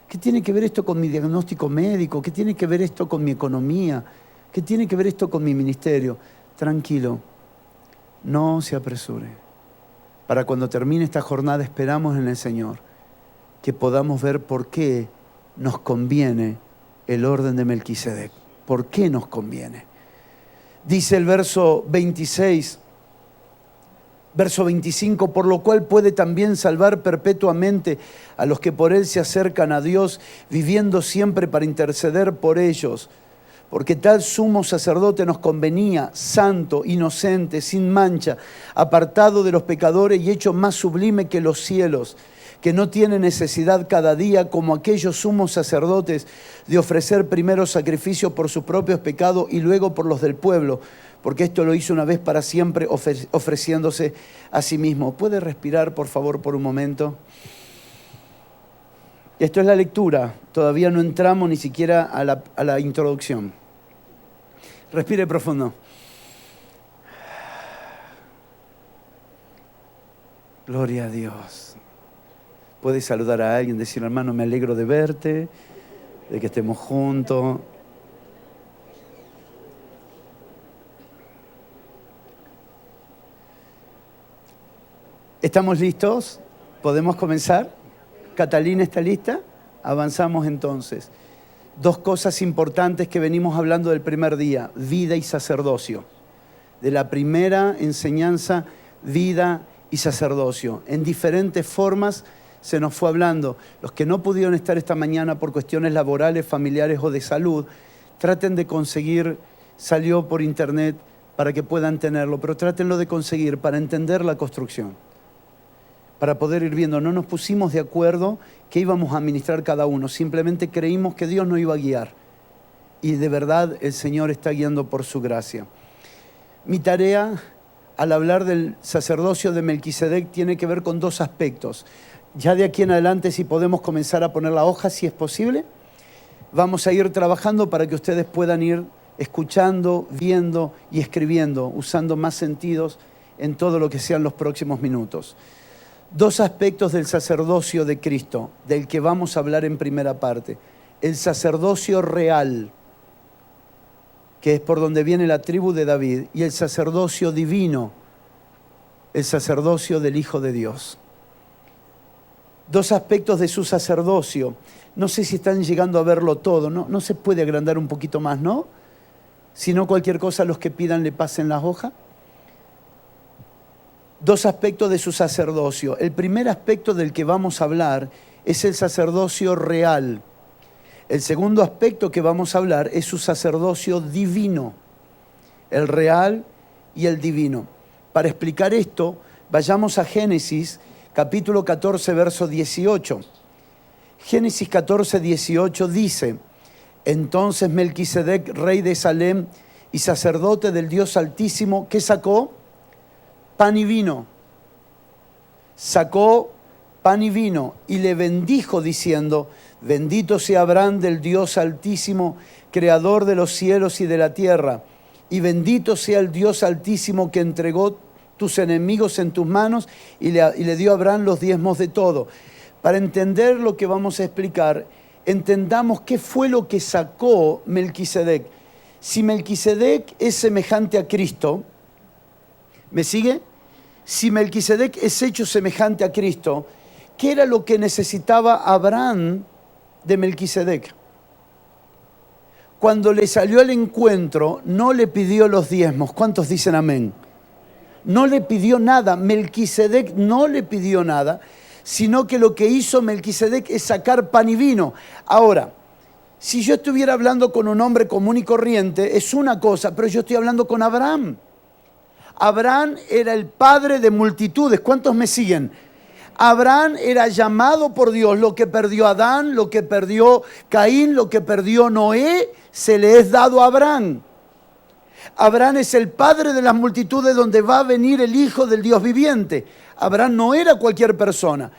¿Qué tiene que ver esto con mi diagnóstico médico? ¿Qué tiene que ver esto con mi economía? ¿Qué tiene que ver esto con mi ministerio? Tranquilo, no se apresure. Para cuando termine esta jornada esperamos en el Señor que podamos ver por qué nos conviene el orden de Melquisedec. ¿Por qué nos conviene? Dice el verso 26, verso 25, por lo cual puede también salvar perpetuamente a los que por él se acercan a Dios, viviendo siempre para interceder por ellos. Porque tal sumo sacerdote nos convenía, santo, inocente, sin mancha, apartado de los pecadores y hecho más sublime que los cielos, que no tiene necesidad cada día, como aquellos sumos sacerdotes, de ofrecer primero sacrificio por sus propios pecados y luego por los del pueblo, porque esto lo hizo una vez para siempre, ofreciéndose a sí mismo. ¿Puede respirar, por favor, por un momento? Esto es la lectura, todavía no entramos ni siquiera a la introducción. Respire profundo. Gloria a Dios. Puedes saludar a alguien, decir, hermano, me alegro de verte, de que estemos juntos. ¿Estamos listos? ¿Podemos comenzar? ¿Catalina está lista? Avanzamos entonces. Dos cosas importantes que venimos hablando del primer día, vida y sacerdocio. De la primera enseñanza, vida y sacerdocio. En diferentes formas se nos fue hablando. Los que no pudieron estar esta mañana por cuestiones laborales, familiares o de salud, traten de conseguir, salió por internet para que puedan tenerlo, pero trátenlo de conseguir para entender la construcción, para poder ir viendo. No nos pusimos de acuerdo qué íbamos a administrar cada uno, simplemente creímos que Dios nos iba a guiar. Y de verdad el Señor está guiando por su gracia. Mi tarea al hablar del sacerdocio de Melquisedec tiene que ver con dos aspectos. Ya de aquí en adelante, si podemos comenzar a poner la hoja, si es posible, vamos a ir trabajando para que ustedes puedan ir escuchando, viendo y escribiendo, usando más sentidos en todo lo que sean los próximos minutos. Dos aspectos del sacerdocio de Cristo, del que vamos a hablar en primera parte. El sacerdocio real, que es por donde viene la tribu de David, y el sacerdocio divino, el sacerdocio del Hijo de Dios. Dos aspectos de su sacerdocio. No sé si están llegando a verlo todo, no se puede agrandar un poquito más, ¿no? Si no, cualquier cosa, los que pidan le pasen las hojas. Dos aspectos de su sacerdocio. El primer aspecto del que vamos a hablar es el sacerdocio real. El segundo aspecto que vamos a hablar es su sacerdocio divino, el real y el divino. Para explicar esto, vayamos a Génesis, capítulo 14, verso 18. Génesis 14, 18 dice: entonces Melquisedec, rey de Salem y sacerdote del Dios Altísimo, ¿qué sacó? Pan y vino. Sacó pan y vino y le bendijo diciendo: bendito sea Abraham del Dios Altísimo, creador de los cielos y de la tierra, y bendito sea el Dios Altísimo que entregó tus enemigos en tus manos y le dio a Abraham los diezmos de todo. Para entender lo que vamos a explicar, entendamos qué fue lo que sacó Melquisedec. Si Melquisedec es semejante a Cristo, ¿me sigue? Si Melquisedec es hecho semejante a Cristo, ¿qué era lo que necesitaba Abraham de Melquisedec? Cuando le salió al encuentro, no le pidió los diezmos. ¿Cuántos dicen amén? No le pidió nada. Melquisedec no le pidió nada, sino que lo que hizo Melquisedec es sacar pan y vino. Ahora, si yo estuviera hablando con un hombre común y corriente, es una cosa, pero yo estoy hablando con Abraham. Abraham era el padre de multitudes. ¿Cuántos me siguen? Abraham era llamado por Dios. Lo que perdió Adán, lo que perdió Caín, lo que perdió Noé, se le es dado a Abraham. Abraham es el padre de las multitudes donde va a venir el Hijo del Dios viviente. Abraham no era cualquier persona.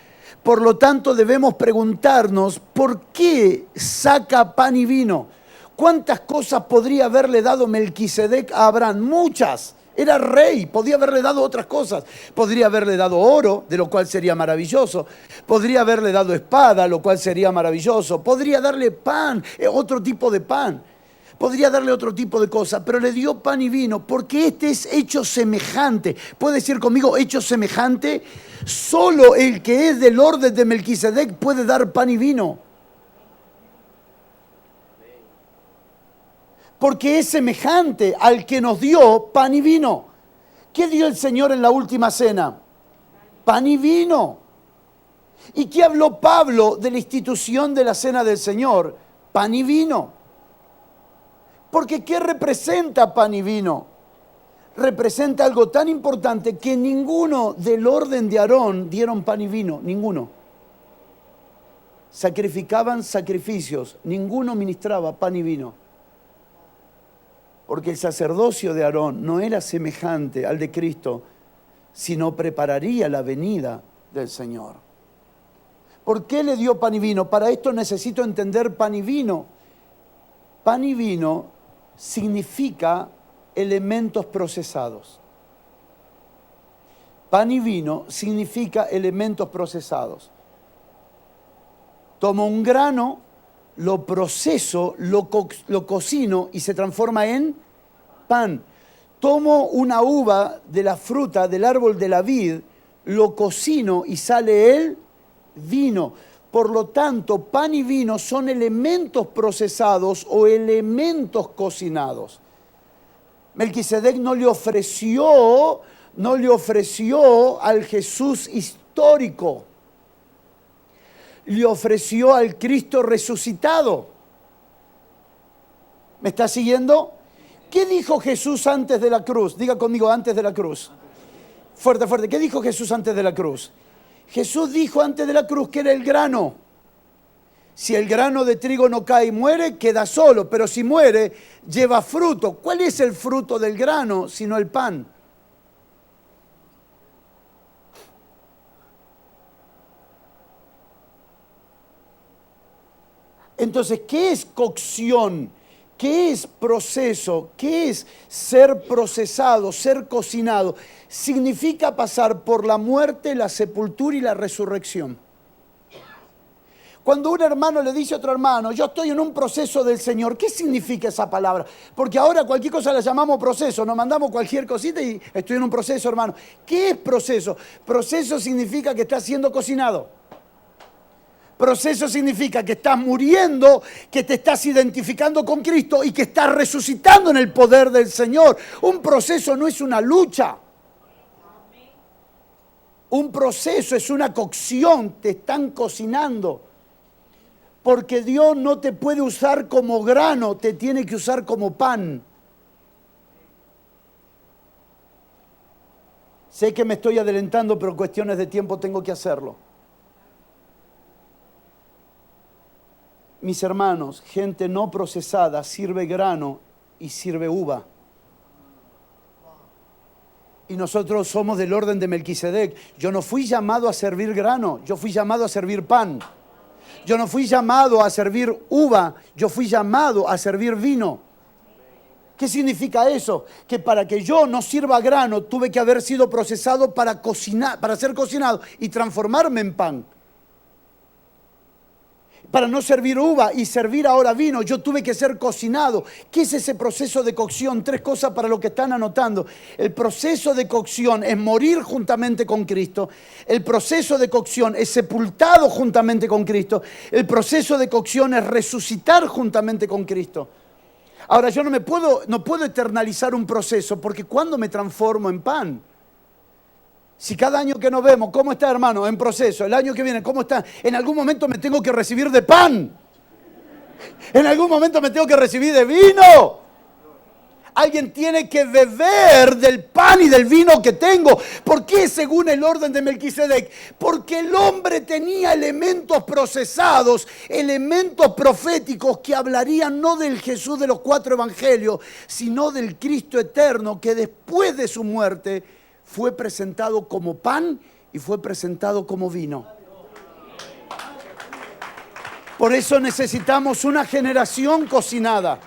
Por lo tanto, debemos preguntarnos por qué saca pan y vino. ¿Cuántas cosas podría haberle dado Melquisedec a Abraham? Muchas. Era rey, podía haberle dado otras cosas. Podría haberle dado oro, de lo cual sería maravilloso. Podría haberle dado espada, lo cual sería maravilloso. Podría darle pan, otro tipo de pan. Podría darle otro tipo de cosas, pero le dio pan y vino, porque este es hecho semejante. ¿Puede decir conmigo hecho semejante? Solo el que es del orden de Melquisedec puede dar pan y vino. Porque es semejante al que nos dio pan y vino. ¿Qué dio el Señor en la última cena? Pan y vino. ¿Y qué habló Pablo de la institución de la cena del Señor? Pan y vino. Porque ¿qué representa pan y vino? Representa algo tan importante que ninguno del orden de Aarón dieron pan y vino, ninguno. Sacrificaban sacrificios, ninguno ministraba pan y vino. Porque el sacerdocio de Aarón no era semejante al de Cristo, sino prepararía la venida del Señor. ¿Por qué le dio pan y vino? Para esto necesito entender pan y vino. Pan y vino significa elementos procesados. Pan y vino significa elementos procesados. Tomo un grano, lo proceso, lo cocino y se transforma en pan. Tomo una uva de la fruta del árbol de la vid, lo cocino y sale el vino. Por lo tanto, pan y vino son elementos procesados o elementos cocinados. Melquisedec no le ofreció al Jesús histórico. Le ofreció al Cristo resucitado. ¿Me está siguiendo? ¿Qué dijo Jesús antes de la cruz? Diga conmigo, antes de la cruz. Fuerte, fuerte. ¿Qué dijo Jesús antes de la cruz? Jesús dijo antes de la cruz que era el grano. Si el grano de trigo no cae y muere, queda solo. Pero si muere, lleva fruto. ¿Cuál es el fruto del grano sino el pan? Entonces, ¿qué es cocción? ¿Qué es proceso? ¿Qué es ser procesado, ser cocinado? Significa pasar por la muerte, la sepultura y la resurrección. Cuando un hermano le dice a otro hermano, yo estoy en un proceso del Señor, ¿qué significa esa palabra? Porque ahora cualquier cosa la llamamos proceso, nos mandamos cualquier cosita y estoy en un proceso, hermano. ¿Qué es proceso? Proceso significa que está siendo cocinado. Proceso significa que estás muriendo, que te estás identificando con Cristo y que estás resucitando en el poder del Señor. Un proceso no es una lucha. Un proceso es una cocción, te están cocinando. Porque Dios no te puede usar como grano, te tiene que usar como pan. Sé que me estoy adelantando, pero cuestiones de tiempo tengo que hacerlo. Mis hermanos, gente no procesada sirve grano y sirve uva. Y nosotros somos del orden de Melquisedec. Yo no fui llamado a servir grano, yo fui llamado a servir pan. Yo no fui llamado a servir uva, yo fui llamado a servir vino. ¿Qué significa eso? Que para que yo no sirva grano, tuve que haber sido procesado para cocinar, para ser cocinado y transformarme en pan. Para no servir uva y servir ahora vino, yo tuve que ser cocinado. ¿Qué es ese proceso de cocción? 3 cosas para los que están anotando. El proceso de cocción es morir juntamente con Cristo. El proceso de cocción es sepultado juntamente con Cristo. El proceso de cocción es resucitar juntamente con Cristo. Ahora, yo no puedo eternalizar un proceso, porque ¿cuándo me transformo en pan? Si cada año que nos vemos, ¿cómo está, hermano? En proceso. El año que viene, ¿cómo está? En algún momento me tengo que recibir de pan. En algún momento me tengo que recibir de vino. Alguien tiene que beber del pan y del vino que tengo. ¿Por qué según el orden de Melquisedec? Porque el hombre tenía elementos procesados, elementos proféticos que hablarían no del Jesús de los 4 evangelios, sino del Cristo eterno que después de su muerte fue presentado como pan y fue presentado como vino. Por eso necesitamos una generación cocinada,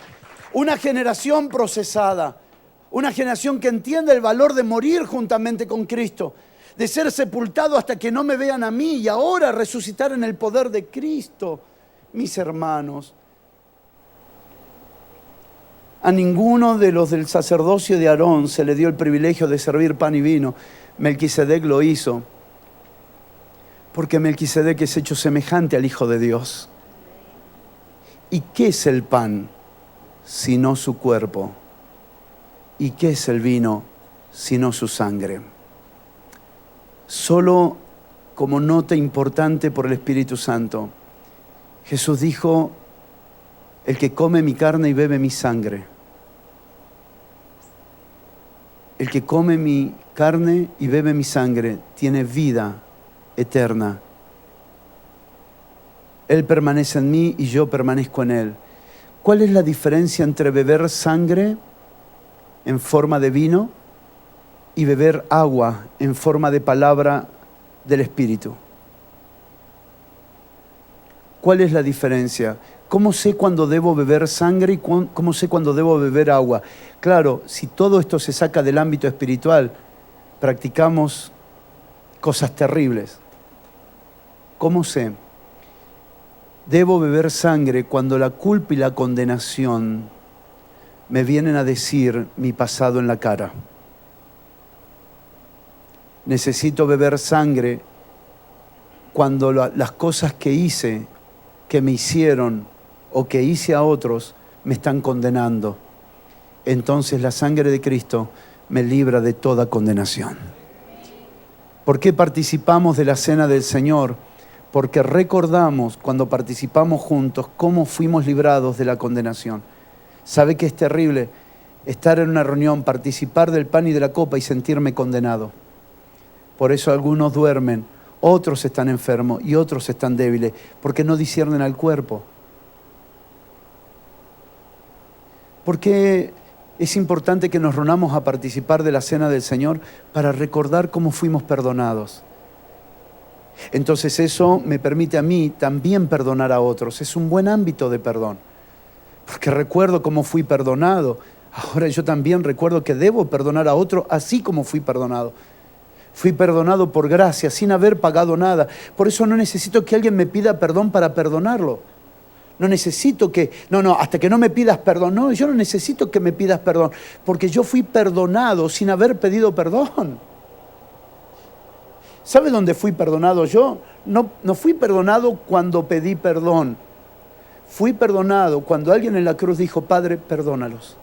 una generación procesada, una generación que entienda el valor de morir juntamente con Cristo, de ser sepultado hasta que no me vean a mí y ahora resucitar en el poder de Cristo. Mis hermanos, a ninguno de los del sacerdocio de Aarón se le dio el privilegio de servir pan y vino. Melquisedec lo hizo, porque Melquisedec es hecho semejante al Hijo de Dios. ¿Y qué es el pan sino su cuerpo? ¿Y qué es el vino sino su sangre? Solo como nota importante por el Espíritu Santo, Jesús dijo: el que come mi carne y bebe mi sangre. El que come mi carne y bebe mi sangre tiene vida eterna. Él permanece en mí y yo permanezco en él. ¿Cuál es la diferencia entre beber sangre en forma de vino y beber agua en forma de palabra del Espíritu? ¿Cuál es la diferencia? ¿Cómo sé cuándo debo beber sangre y cómo sé cuándo debo beber agua? Claro, si todo esto se saca del ámbito espiritual, practicamos cosas terribles. ¿Cómo sé? Debo beber sangre cuando la culpa y la condenación me vienen a decir mi pasado en la cara. Necesito beber sangre cuando las cosas que hice, que me hicieron o que hice a otros, me están condenando. Entonces la sangre de Cristo me libra de toda condenación. ¿Por qué participamos de la cena del Señor? Porque recordamos cuando participamos juntos cómo fuimos librados de la condenación. ¿Sabe qué es terrible? Estar en una reunión, participar del pan y de la copa y sentirme condenado. Por eso algunos duermen, otros están enfermos y otros están débiles, porque no disciernen al cuerpo. ¿Por qué es importante que nos reunamos a participar de la cena del Señor? Para recordar cómo fuimos perdonados. Entonces eso me permite a mí también perdonar a otros. Es un buen ámbito de perdón. porque recuerdo cómo fui perdonado. Ahora yo también recuerdo que debo perdonar a otro así como fui perdonado. Fui perdonado por gracia, sin haber pagado nada. Por eso no necesito que alguien me pida perdón para perdonarlo. No necesito que, hasta que no me pidas perdón. No, yo no necesito que me pidas perdón, porque yo fui perdonado sin haber pedido perdón. ¿Sabe dónde fui perdonado yo? No fui perdonado cuando pedí perdón. Fui perdonado cuando alguien en la cruz dijo, Padre, perdónalos.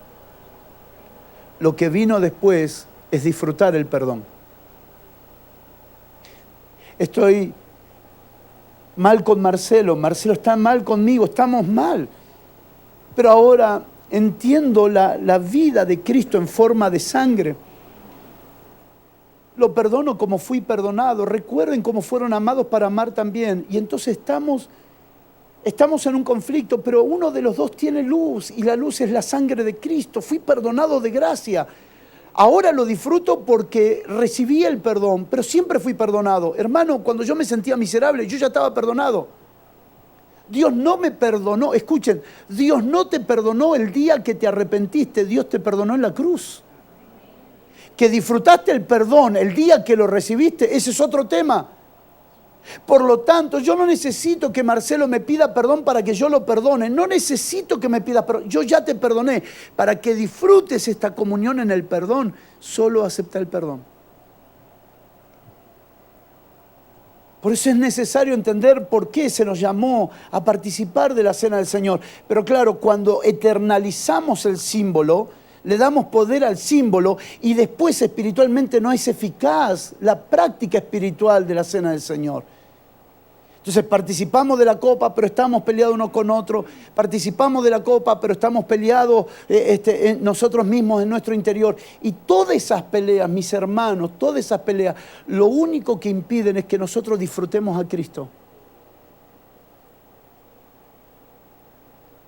Lo que vino después es disfrutar el perdón. Estoy mal con Marcelo, Marcelo está mal conmigo, estamos mal. Pero ahora entiendo la vida de Cristo en forma de sangre. Lo perdono como fui perdonado. Recuerden cómo fueron amados para amar también. Y entonces estamos en un conflicto, pero uno de los dos tiene luz y la luz es la sangre de Cristo. Fui perdonado de gracia. Ahora lo disfruto porque recibí el perdón, pero siempre fui perdonado. Hermano, cuando yo me sentía miserable, yo ya estaba perdonado. Dios no me perdonó, escuchen, Dios no te perdonó el día que te arrepentiste, Dios te perdonó en la cruz. Que disfrutaste el perdón el día que lo recibiste, ese es otro tema. Por lo tanto, yo no necesito que Marcelo me pida perdón para que yo lo perdone. No necesito que me pidas perdón. Yo ya te perdoné. Para que disfrutes esta comunión en el perdón, solo acepta el perdón. Por eso es necesario entender por qué se nos llamó a participar de la cena del Señor. Pero claro, cuando eternalizamos el símbolo, le damos poder al símbolo y después espiritualmente no es eficaz la práctica espiritual de la cena del Señor. Entonces participamos de la copa, pero estamos peleados uno con otro. Participamos de la copa, pero estamos peleados nosotros mismos en nuestro interior. Y todas esas peleas, mis hermanos, todas esas peleas, lo único que impiden es que nosotros disfrutemos a Cristo.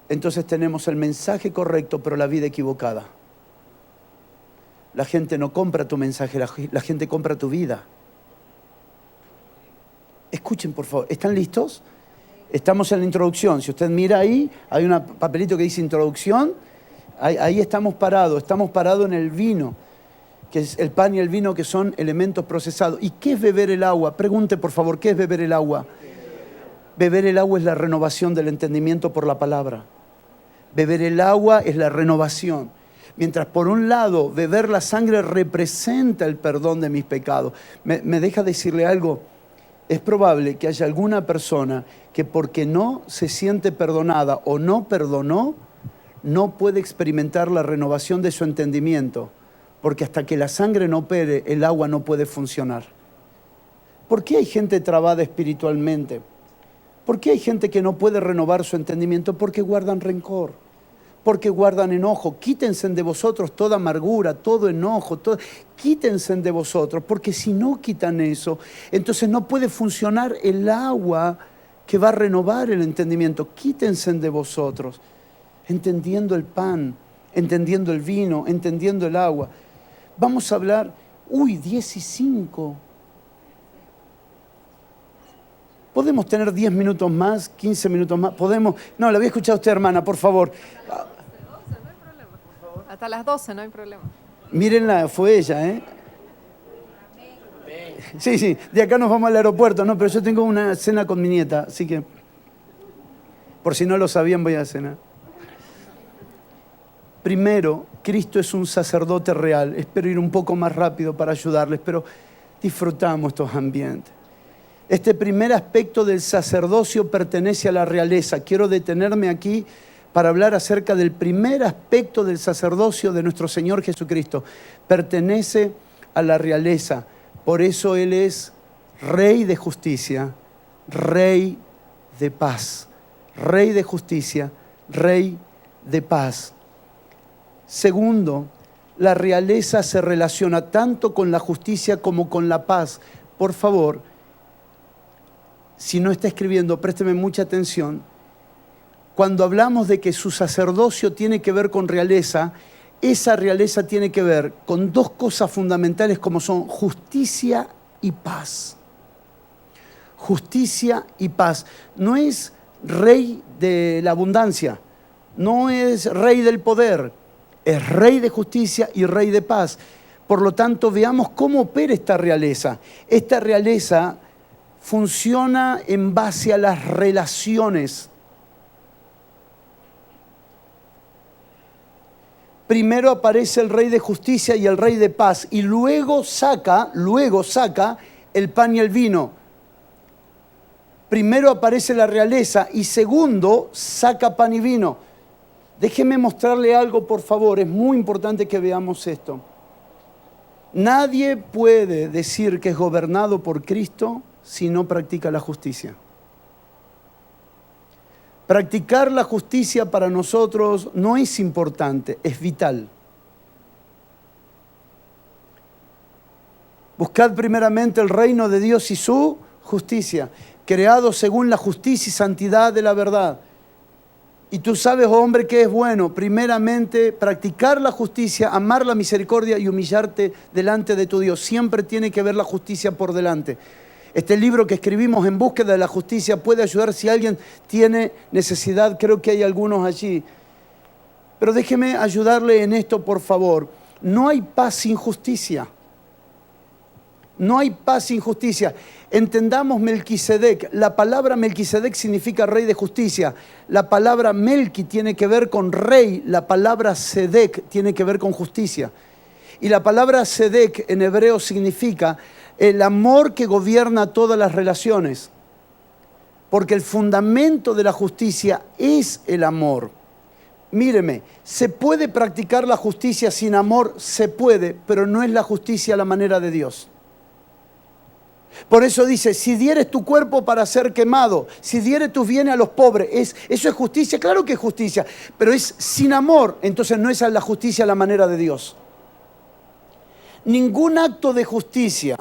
Entonces tenemos el mensaje correcto, pero la vida equivocada. La gente no compra tu mensaje, la gente compra tu vida. Escuchen, por favor, ¿están listos? Estamos en la introducción. Si usted mira ahí, hay un papelito que dice introducción. Ahí estamos parados en el vino, que es el pan y el vino, que son elementos procesados. ¿Y qué es beber el agua? Pregunte, por favor, ¿qué es beber el agua? Beber el agua es la renovación del entendimiento por la palabra. Beber el agua es la renovación. Mientras por un lado, beber la sangre representa el perdón de mis pecados. ¿Me deja decirle algo? Es probable que haya alguna persona que porque no se siente perdonada o no perdonó, no puede experimentar la renovación de su entendimiento. Porque hasta que la sangre no opere, el agua no puede funcionar. ¿Por qué hay gente trabada espiritualmente? ¿Por qué hay gente que no puede renovar su entendimiento? Porque guardan rencor, porque guardan enojo. Quítense de vosotros toda amargura, todo enojo, quítense de vosotros, porque si no quitan eso, entonces no puede funcionar el agua que va a renovar el entendimiento. Quítense de vosotros, entendiendo el pan, entendiendo el vino, entendiendo el agua. Vamos a hablar, 10:05. ¿Podemos tener 10 minutos más, 15 minutos más? ¿Podemos? No, la voy a escuchar a usted, hermana, por favor. Hasta las 12, no hay problema. Mírenla, fue ella, ¿eh? Sí, de acá nos vamos al aeropuerto, no, pero yo tengo una cena con mi nieta, así que, por si no lo sabían, voy a cenar. Primero, Cristo es un sacerdote real. Espero ir un poco más rápido para ayudarles, pero disfrutamos estos ambientes. Este primer aspecto del sacerdocio pertenece a la realeza. Quiero detenerme aquí para hablar acerca del primer aspecto del sacerdocio de nuestro Señor Jesucristo. Pertenece a la realeza. Por eso Él es Rey de justicia, Rey de paz. Rey de justicia, Rey de paz. Segundo, la realeza se relaciona tanto con la justicia como con la paz. Por favor, si no está escribiendo, présteme mucha atención. Cuando hablamos de que su sacerdocio tiene que ver con realeza, esa realeza tiene que ver con dos cosas fundamentales como son justicia y paz. Justicia y paz. No es rey de la abundancia, no es rey del poder, es rey de justicia y rey de paz. Por lo tanto, veamos cómo opera esta realeza. Esta realeza funciona en base a las relaciones. Primero aparece el rey de justicia y el rey de paz, y luego saca el pan y el vino. Primero aparece la realeza y segundo saca pan y vino. Déjeme mostrarle algo, por favor, es muy importante que veamos esto. Nadie puede decir que es gobernado por Cristo si no practica la justicia. Practicar la justicia para nosotros no es importante, es vital. Buscad primeramente el reino de Dios y su justicia, creado según la justicia y santidad de la verdad. Y tú sabes, oh hombre, que es bueno, primeramente, practicar la justicia, amar la misericordia y humillarte delante de tu Dios. Siempre tiene que ver la justicia por delante. Este libro que escribimos en búsqueda de la justicia puede ayudar si alguien tiene necesidad. Creo que hay algunos allí. Pero déjeme ayudarle en esto, por favor. No hay paz sin justicia. No hay paz sin justicia. Entendamos Melquisedec. La palabra Melquisedec significa rey de justicia. La palabra Melqui tiene que ver con rey. La palabra Sedec tiene que ver con justicia. Y la palabra Sedec en hebreo significa el amor que gobierna todas las relaciones. Porque el fundamento de la justicia es el amor. Míreme, ¿se puede practicar la justicia sin amor? Se puede, pero no es la justicia a la manera de Dios. Por eso dice, si dieres tu cuerpo para ser quemado, si dieres tus bienes a los pobres, ¿eso es justicia? Claro que es justicia, pero es sin amor, entonces no es la justicia a la manera de Dios. Ningún acto de justicia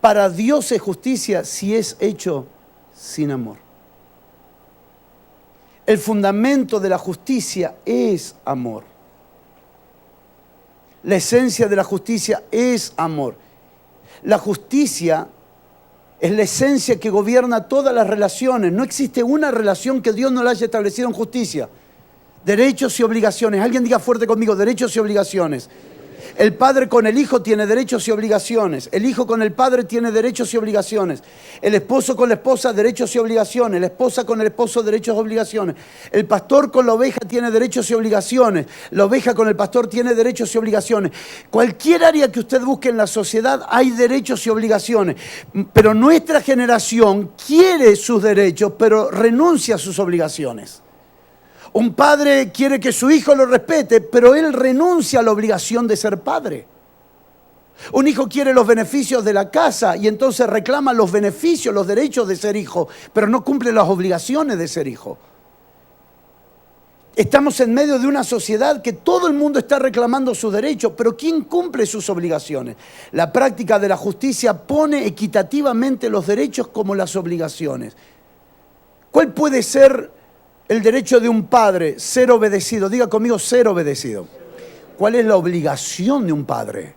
para Dios es justicia si es hecho sin amor. El fundamento de la justicia es amor. La esencia de la justicia es amor. La justicia es la esencia que gobierna todas las relaciones. No existe una relación que Dios no la haya establecido en justicia. Derechos y obligaciones. Alguien diga fuerte conmigo, derechos y obligaciones. El padre con el hijo tiene derechos y obligaciones. El hijo con el padre tiene derechos y obligaciones. El esposo con la esposa, derechos y obligaciones. La esposa con el esposo, derechos y obligaciones. El pastor con la oveja tiene derechos y obligaciones. La oveja con el pastor tiene derechos y obligaciones. Cualquier área que usted busque en la sociedad hay derechos y obligaciones. Pero nuestra generación quiere sus derechos, pero renuncia a sus obligaciones. Un padre quiere que su hijo lo respete, pero él renuncia a la obligación de ser padre. Un hijo quiere los beneficios de la casa y entonces reclama los beneficios, los derechos de ser hijo, pero no cumple las obligaciones de ser hijo. Estamos en medio de una sociedad que todo el mundo está reclamando sus derechos, pero ¿quién cumple sus obligaciones? La práctica de la justicia pone equitativamente los derechos como las obligaciones. ¿Cuál puede ser el derecho de un padre? Ser obedecido. Diga conmigo, ser obedecido. ¿Cuál es la obligación de un padre?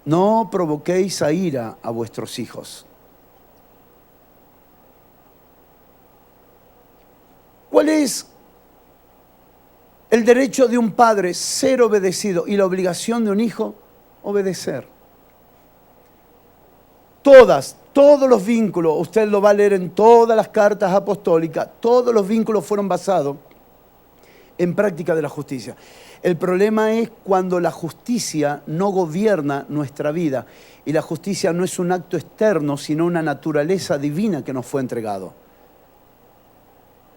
No provoquéis a ira a vuestros hijos. ¿Cuál es el derecho de un padre? Ser obedecido. ¿Y la obligación de un hijo? Obedecer. Todos los vínculos, usted lo va a leer en todas las cartas apostólicas, todos los vínculos fueron basados en práctica de la justicia. El problema es cuando la justicia no gobierna nuestra vida y la justicia no es un acto externo, sino una naturaleza divina que nos fue entregado.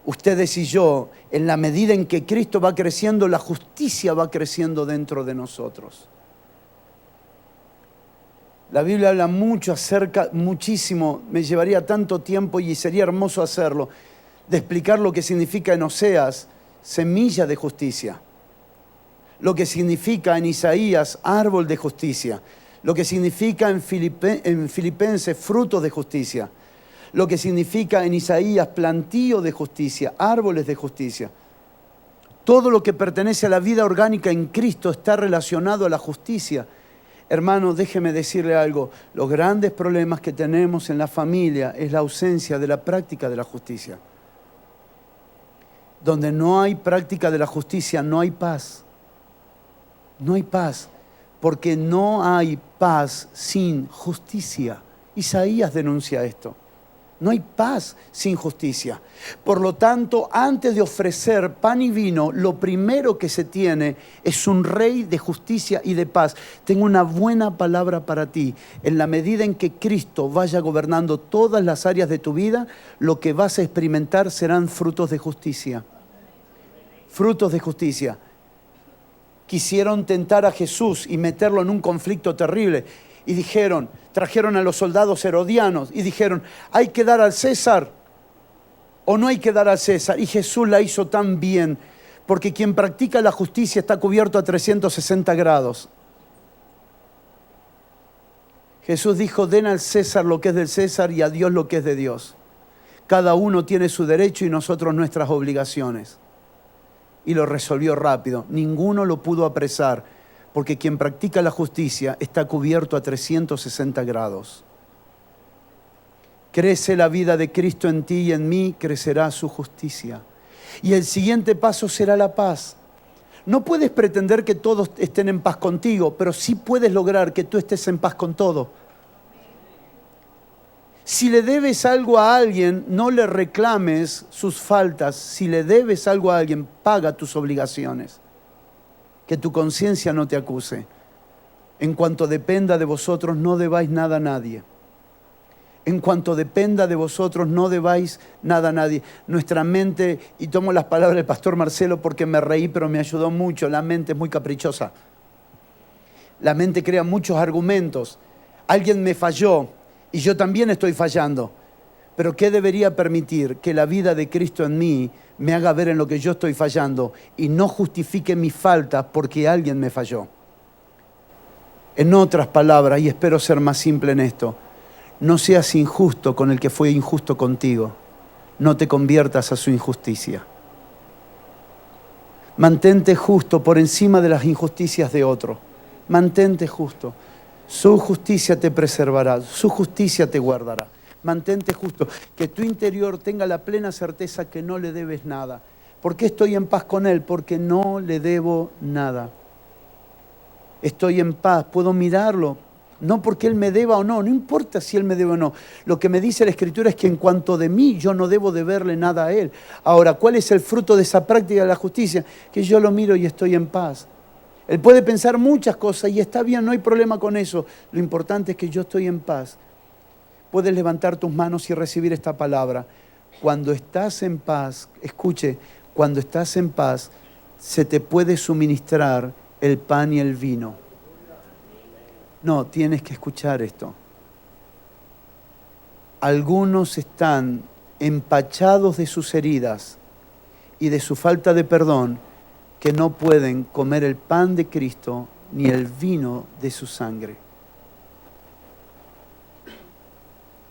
Ustedes y yo, en la medida en que Cristo va creciendo, la justicia va creciendo dentro de nosotros. La Biblia habla muchísimo, me llevaría tanto tiempo y sería hermoso hacerlo, de explicar lo que significa en Oseas, semilla de justicia. Lo que significa en Isaías, árbol de justicia. Lo que significa en Filipenses, frutos de justicia. Lo que significa en Isaías, plantío de justicia, árboles de justicia. Todo lo que pertenece a la vida orgánica en Cristo está relacionado a la justicia. Hermano, déjeme decirle algo. Los grandes problemas que tenemos en la familia es la ausencia de la práctica de la justicia. Donde no hay práctica de la justicia, no hay paz. No hay paz, porque no hay paz sin justicia. Isaías denuncia esto. No hay paz sin justicia. Por lo tanto, antes de ofrecer pan y vino, lo primero que se tiene es un rey de justicia y de paz. Tengo una buena palabra para ti. En la medida en que Cristo vaya gobernando todas las áreas de tu vida, lo que vas a experimentar serán frutos de justicia. Frutos de justicia. Quisieron tentar a Jesús y meterlo en un conflicto terrible. Y trajeron a los soldados herodianos y dijeron, ¿hay que dar al César o no hay que dar al César? Y Jesús la hizo tan bien, porque quien practica la justicia está cubierto a 360 grados. Jesús dijo, den al César lo que es del César y a Dios lo que es de Dios. Cada uno tiene su derecho y nosotros nuestras obligaciones. Y lo resolvió rápido. Ninguno lo pudo apresar. Porque quien practica la justicia está cubierto a 360 grados. Crece la vida de Cristo en ti y en mí, crecerá su justicia. Y el siguiente paso será la paz. No puedes pretender que todos estén en paz contigo, pero sí puedes lograr que tú estés en paz con todo. Si le debes algo a alguien, no le reclames sus faltas. Si le debes algo a alguien, paga tus obligaciones. Que tu conciencia no te acuse. En cuanto dependa de vosotros, no debáis nada a nadie. En cuanto dependa de vosotros, no debáis nada a nadie. Nuestra mente, y tomo las palabras del pastor Marcelo porque me reí, pero me ayudó mucho, la mente es muy caprichosa. La mente crea muchos argumentos. Alguien me falló y yo también estoy fallando. Pero ¿qué debería permitir? Que la vida de Cristo en mí me haga ver en lo que yo estoy fallando y no justifique mis faltas porque alguien me falló. En otras palabras, y espero ser más simple en esto, no seas injusto con el que fue injusto contigo. No te conviertas a su injusticia. Mantente justo por encima de las injusticias de otro. Mantente justo. Su justicia te preservará, su justicia te guardará. Mantente justo, que tu interior tenga la plena certeza que no le debes nada. ¿Por qué estoy en paz con Él? Porque no le debo nada. Estoy en paz, puedo mirarlo, no porque Él me deba o no, no importa si Él me debe o no. Lo que me dice la Escritura es que en cuanto de mí, yo no debo deberle nada a Él. Ahora, ¿cuál es el fruto de esa práctica de la justicia? Que yo lo miro y estoy en paz. Él puede pensar muchas cosas y está bien, no hay problema con eso. Lo importante es que yo estoy en paz. Puedes levantar tus manos y recibir esta palabra. Cuando estás en paz, escuche, cuando estás en paz, se te puede suministrar el pan y el vino. No, tienes que escuchar esto. Algunos están empachados de sus heridas y de su falta de perdón, que no pueden comer el pan de Cristo ni el vino de su sangre.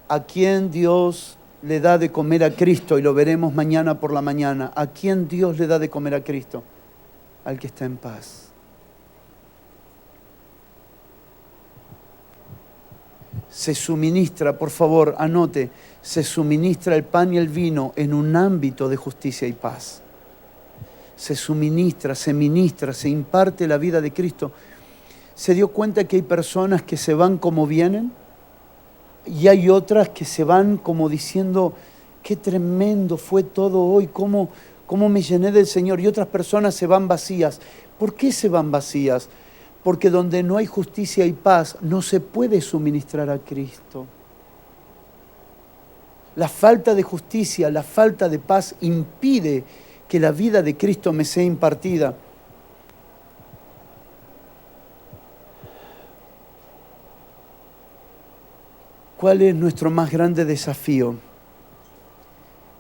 ¿A quién Dios le da de comer a Cristo? Y lo veremos mañana por la mañana. ¿A quién Dios le da de comer a Cristo? Al que está en paz. Se suministra, por favor, anote, se suministra el pan y el vino en un ámbito de justicia y paz. Se suministra, se ministra, se imparte la vida de Cristo. ¿Se dio cuenta que hay personas que se van como vienen? Y hay otras que se van como diciendo, qué tremendo fue todo hoy, cómo me llené del Señor. Y otras personas se van vacías. ¿Por qué se van vacías? Porque donde no hay justicia y paz, no se puede suministrar a Cristo. La falta de justicia, la falta de paz impide que la vida de Cristo me sea impartida. ¿Cuál es nuestro más grande desafío?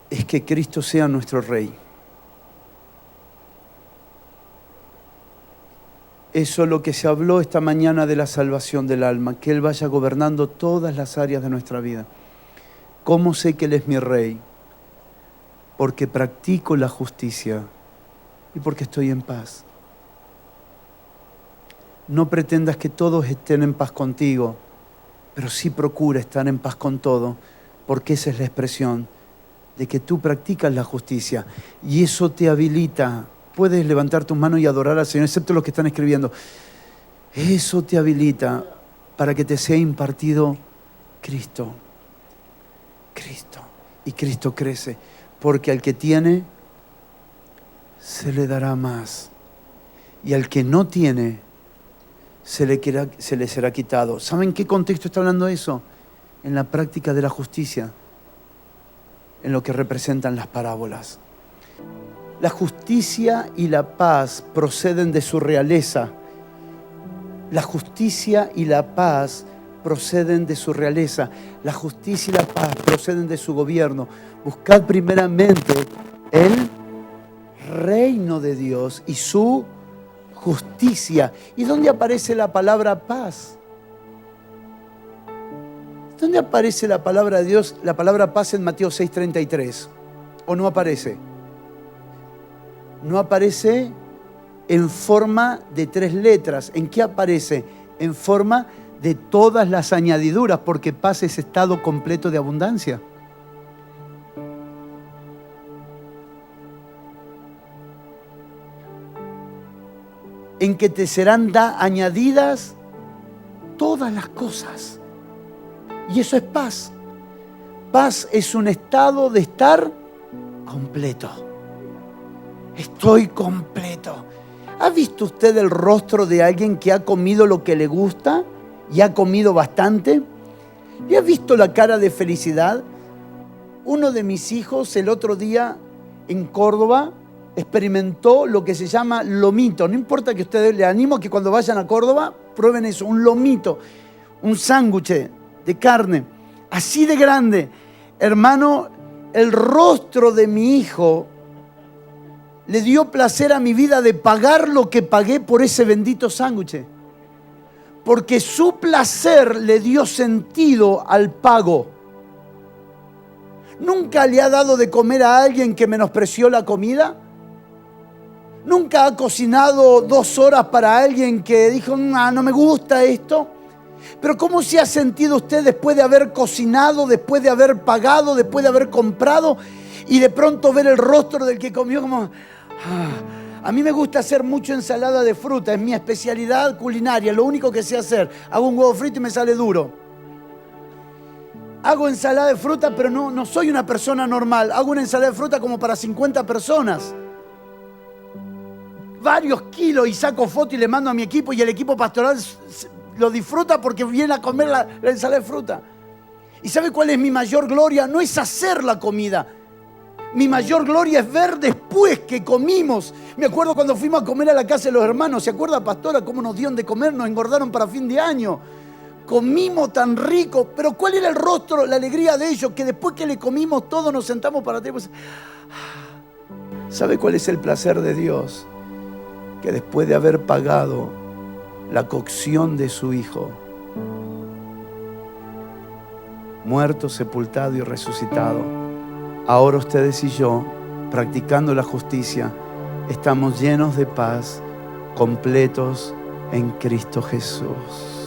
Es que Cristo sea nuestro Rey. Eso es lo que se habló esta mañana de la salvación del alma, que Él vaya gobernando todas las áreas de nuestra vida. ¿Cómo sé que Él es mi Rey? Porque practico la justicia y porque estoy en paz. No pretendas que todos estén en paz contigo, pero sí procura estar en paz con todo, porque esa es la expresión de que tú practicas la justicia. Y eso te habilita. Puedes levantar tus manos y adorar al Señor, excepto los que están escribiendo. Eso te habilita para que te sea impartido Cristo. Cristo. Y Cristo crece. Porque al que tiene, se le dará más. Y al que no tiene, se le será quitado. ¿Saben qué contexto está hablando eso? En la práctica de la justicia, en lo que representan las parábolas. La justicia y la paz proceden de su realeza. La justicia y la paz proceden de su realeza. La justicia y la paz proceden de su gobierno. Buscad primeramente el reino de Dios y su justicia. ¿Y dónde aparece la palabra paz? ¿Dónde aparece la palabra de Dios, la palabra paz en Mateo 6:33? ¿O no aparece? No aparece en forma de 3 letras. ¿En qué aparece? En forma de todas las añadiduras, porque paz es estado completo de abundancia. En que te serán añadidas todas las cosas. Y eso es paz. Paz es un estado de estar completo. Estoy completo. ¿Ha visto usted el rostro de alguien que ha comido lo que le gusta y ha comido bastante? ¿Le ha visto la cara de felicidad? Uno de mis hijos el otro día en Córdoba experimentó lo que se llama lomito. No importa que ustedes, les animo a que cuando vayan a Córdoba prueben eso, un lomito, un sándwich de carne, así de grande. Hermano, el rostro de mi hijo le dio placer a mi vida de pagar lo que pagué por ese bendito sándwich. Porque su placer le dio sentido al pago. ¿Nunca le ha dado de comer a alguien que menospreció la comida? ¿Nunca ha cocinado 2 horas para alguien que dijo, no me gusta esto? Pero ¿cómo se ha sentido usted después de haber cocinado, después de haber pagado, después de haber comprado y de pronto ver el rostro del que comió como... A mí me gusta hacer mucho ensalada de fruta, es mi especialidad culinaria, lo único que sé hacer. Hago un huevo frito y me sale duro. Hago ensalada de fruta, pero no soy una persona normal. Hago una ensalada de fruta como para 50 personas. Varios kilos y saco foto y le mando a mi equipo y el equipo pastoral lo disfruta porque viene a comer la ensalada de fruta. ¿Y sabe cuál es mi mayor gloria? No es hacer la comida. Mi mayor gloria es ver después que comimos. Me acuerdo cuando fuimos a comer a la casa de los hermanos. ¿Se acuerda, pastora, cómo nos dieron de comer? Nos engordaron para fin de año. Comimos tan rico. Pero ¿cuál era el rostro, la alegría de ellos? Que después que le comimos todos nos sentamos para atrás. ¿Sabe cuál es el placer de Dios? Que después de haber pagado la cocción de su Hijo, muerto, sepultado y resucitado, ahora ustedes y yo, practicando la justicia, estamos llenos de paz, completos en Cristo Jesús.